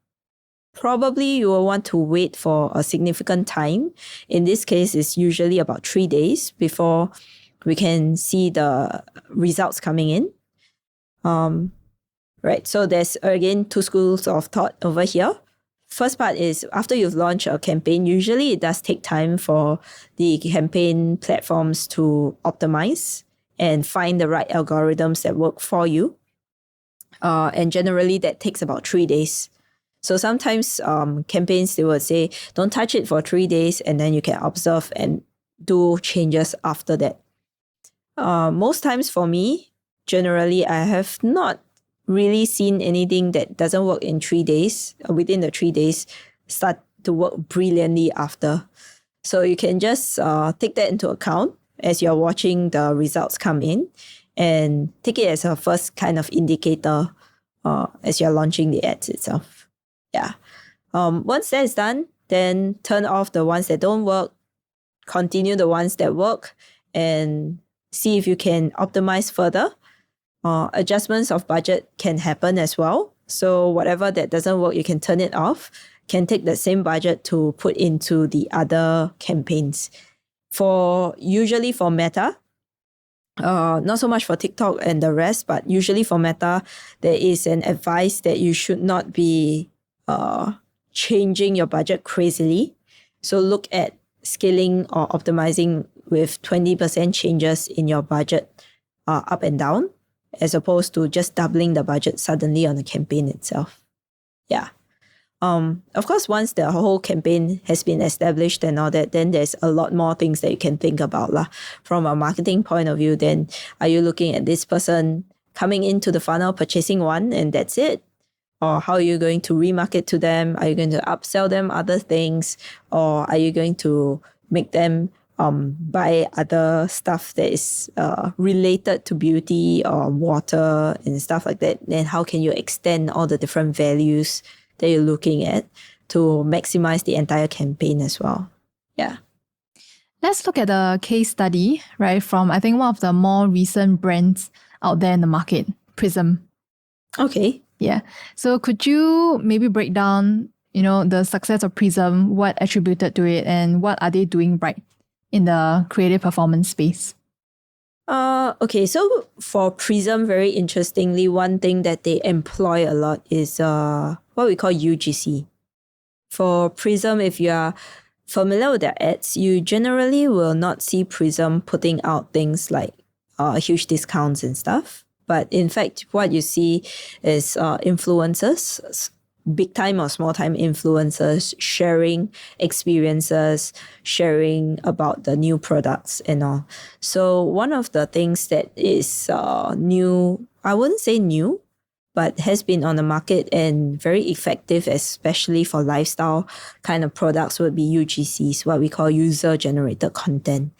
probably you will want to wait for a significant time. In this case, it's usually about 3 days before we can see the results coming in. Right. So there's again 2 schools of thought over here. First part is after you've launched a campaign, usually it does take time for the campaign platforms to optimize and find the right algorithms that work for you. And generally that takes about 3 days. So sometimes campaigns, they will say, don't touch it for 3 days, and then you can observe and do changes after that. Most times for me, generally, I have not really seen anything that doesn't work in 3 days, within the 3 days, start to work brilliantly after. So you can just take that into account as you're watching the results come in, and take it as a first kind of indicator as you're launching the ads itself. Yeah. Once that is done, then turn off the ones that don't work, continue the ones that work, and see if you can optimize further. Adjustments of budget can happen as well. So whatever that doesn't work, you can turn it off. Can take the same budget to put into the other campaigns. Usually for Meta, not so much for TikTok and the rest, but usually for Meta, there is an advice that you should not be changing your budget crazily. So look at scaling or optimizing with 20% changes in your budget up and down, as opposed to just doubling the budget suddenly on the campaign itself. Yeah. Of course, once the whole campaign has been established and all that, then there's a lot more things that you can think about lah. From a marketing point of view, then are you looking at this person coming into the funnel, purchasing one, and that's it? Or how are you going to remarket to them? Are you going to upsell them other things? Or are you going to make them buy other stuff that is related to beauty or water and stuff like that? Then how can you extend all the different values that you're looking at to maximize the entire campaign as well? Yeah. Let's look at a case study, right, from I think one of the more recent brands out there in the market, Prism. Okay. Yeah. So could you maybe break down, the success of Prism, what attributed to it, and what are they doing right in the creative performance space? Okay, so for Prism, very interestingly, one thing that they employ a lot is what we call UGC. For Prism, if you are familiar with their ads, you generally will not see Prism putting out things like huge discounts and stuff. But in fact, what you see is influencers, big time or small time influencers, sharing experiences, sharing about the new products and all. So one of the things that is new, I wouldn't say new, but has been on the market and very effective, especially for lifestyle kind of products, would be UGCs, what we call user-generated content.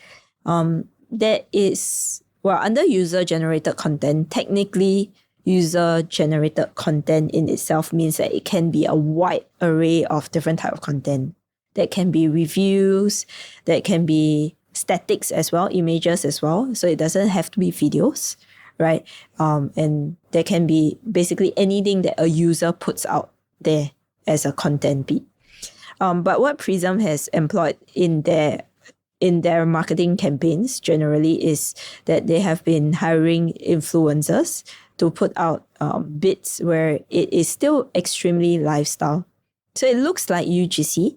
That is, under user-generated content, technically, user-generated content in itself means that it can be a wide array of different type of content. That can be reviews, that can be statics as well, images as well. So it doesn't have to be videos, right? And there can be basically anything that a user puts out there as a content feed. But what Prism has employed in their marketing campaigns generally is that they have been hiring influencers to put out bits where it is still extremely lifestyle. So it looks like UGC,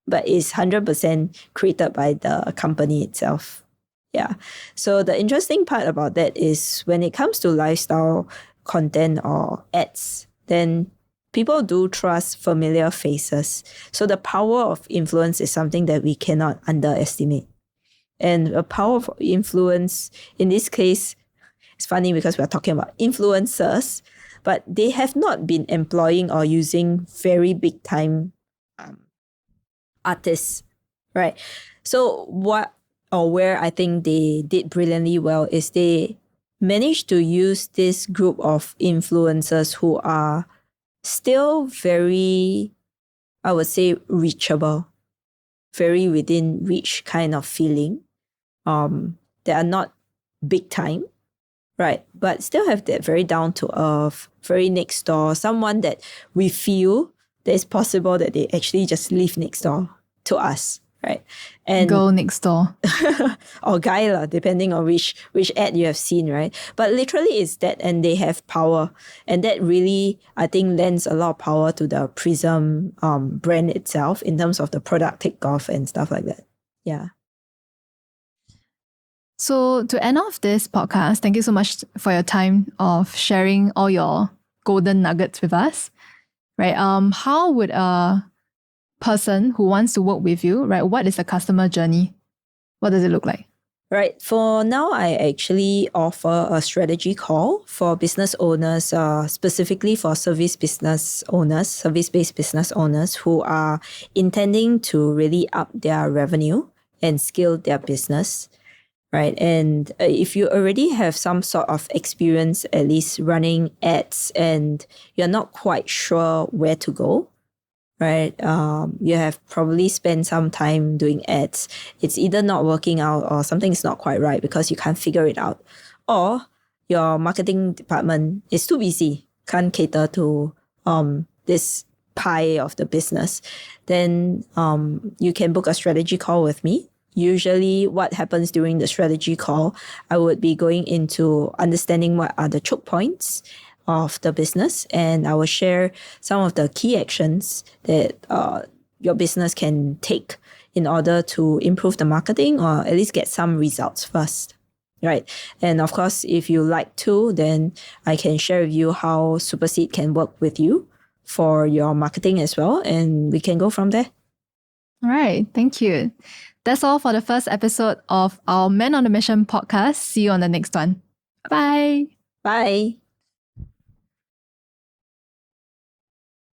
but it's 100% created by the company itself. Yeah. So the interesting part about that is when it comes to lifestyle content or ads, then people do trust familiar faces. So the power of influence is something that we cannot underestimate. And the power of influence, in this case, it's funny because we're talking about influencers, but they have not been employing or using very big time artists, right? So where I think they did brilliantly well is they managed to use this group of influencers who are still very, I would say, reachable, very within reach kind of feeling. They are not big time, right? But still have that very down to earth, very next door, someone that we feel that it's possible that they actually just live next door to us, right? And Girl next door. or guy, depending on which ad you have seen, right? But literally it's that, and they have power. And that really, I think, lends a lot of power to the Prism brand itself in terms of the product takeoff and stuff like that. Yeah. So to end off this podcast, thank you so much for your time of sharing all your golden nuggets with us. Right? How would a person who wants to work with you, right? What is the customer journey? What does it look like? Right. For now, I actually offer a strategy call for business owners, specifically for service-based business owners who are intending to really up their revenue and scale their business. Right. And if you already have some sort of experience, at least running ads, and you're not quite sure where to go, right? You have probably spent some time doing ads. It's either not working out or something's not quite right because you can't figure it out. Or your marketing department is too busy, can't cater to this pie of the business. Then you can book a strategy call with me. Usually what happens during the strategy call, I would be going into understanding what are the choke points of the business, and I will share some of the key actions that your business can take in order to improve the marketing or at least get some results first, right? And of course, if you like to, then I can share with you how Superseed can work with you for your marketing as well, and we can go from there. All right. Thank you. That's all for the first episode of our Men on a Mission podcast. See you on the next one. Bye. Bye.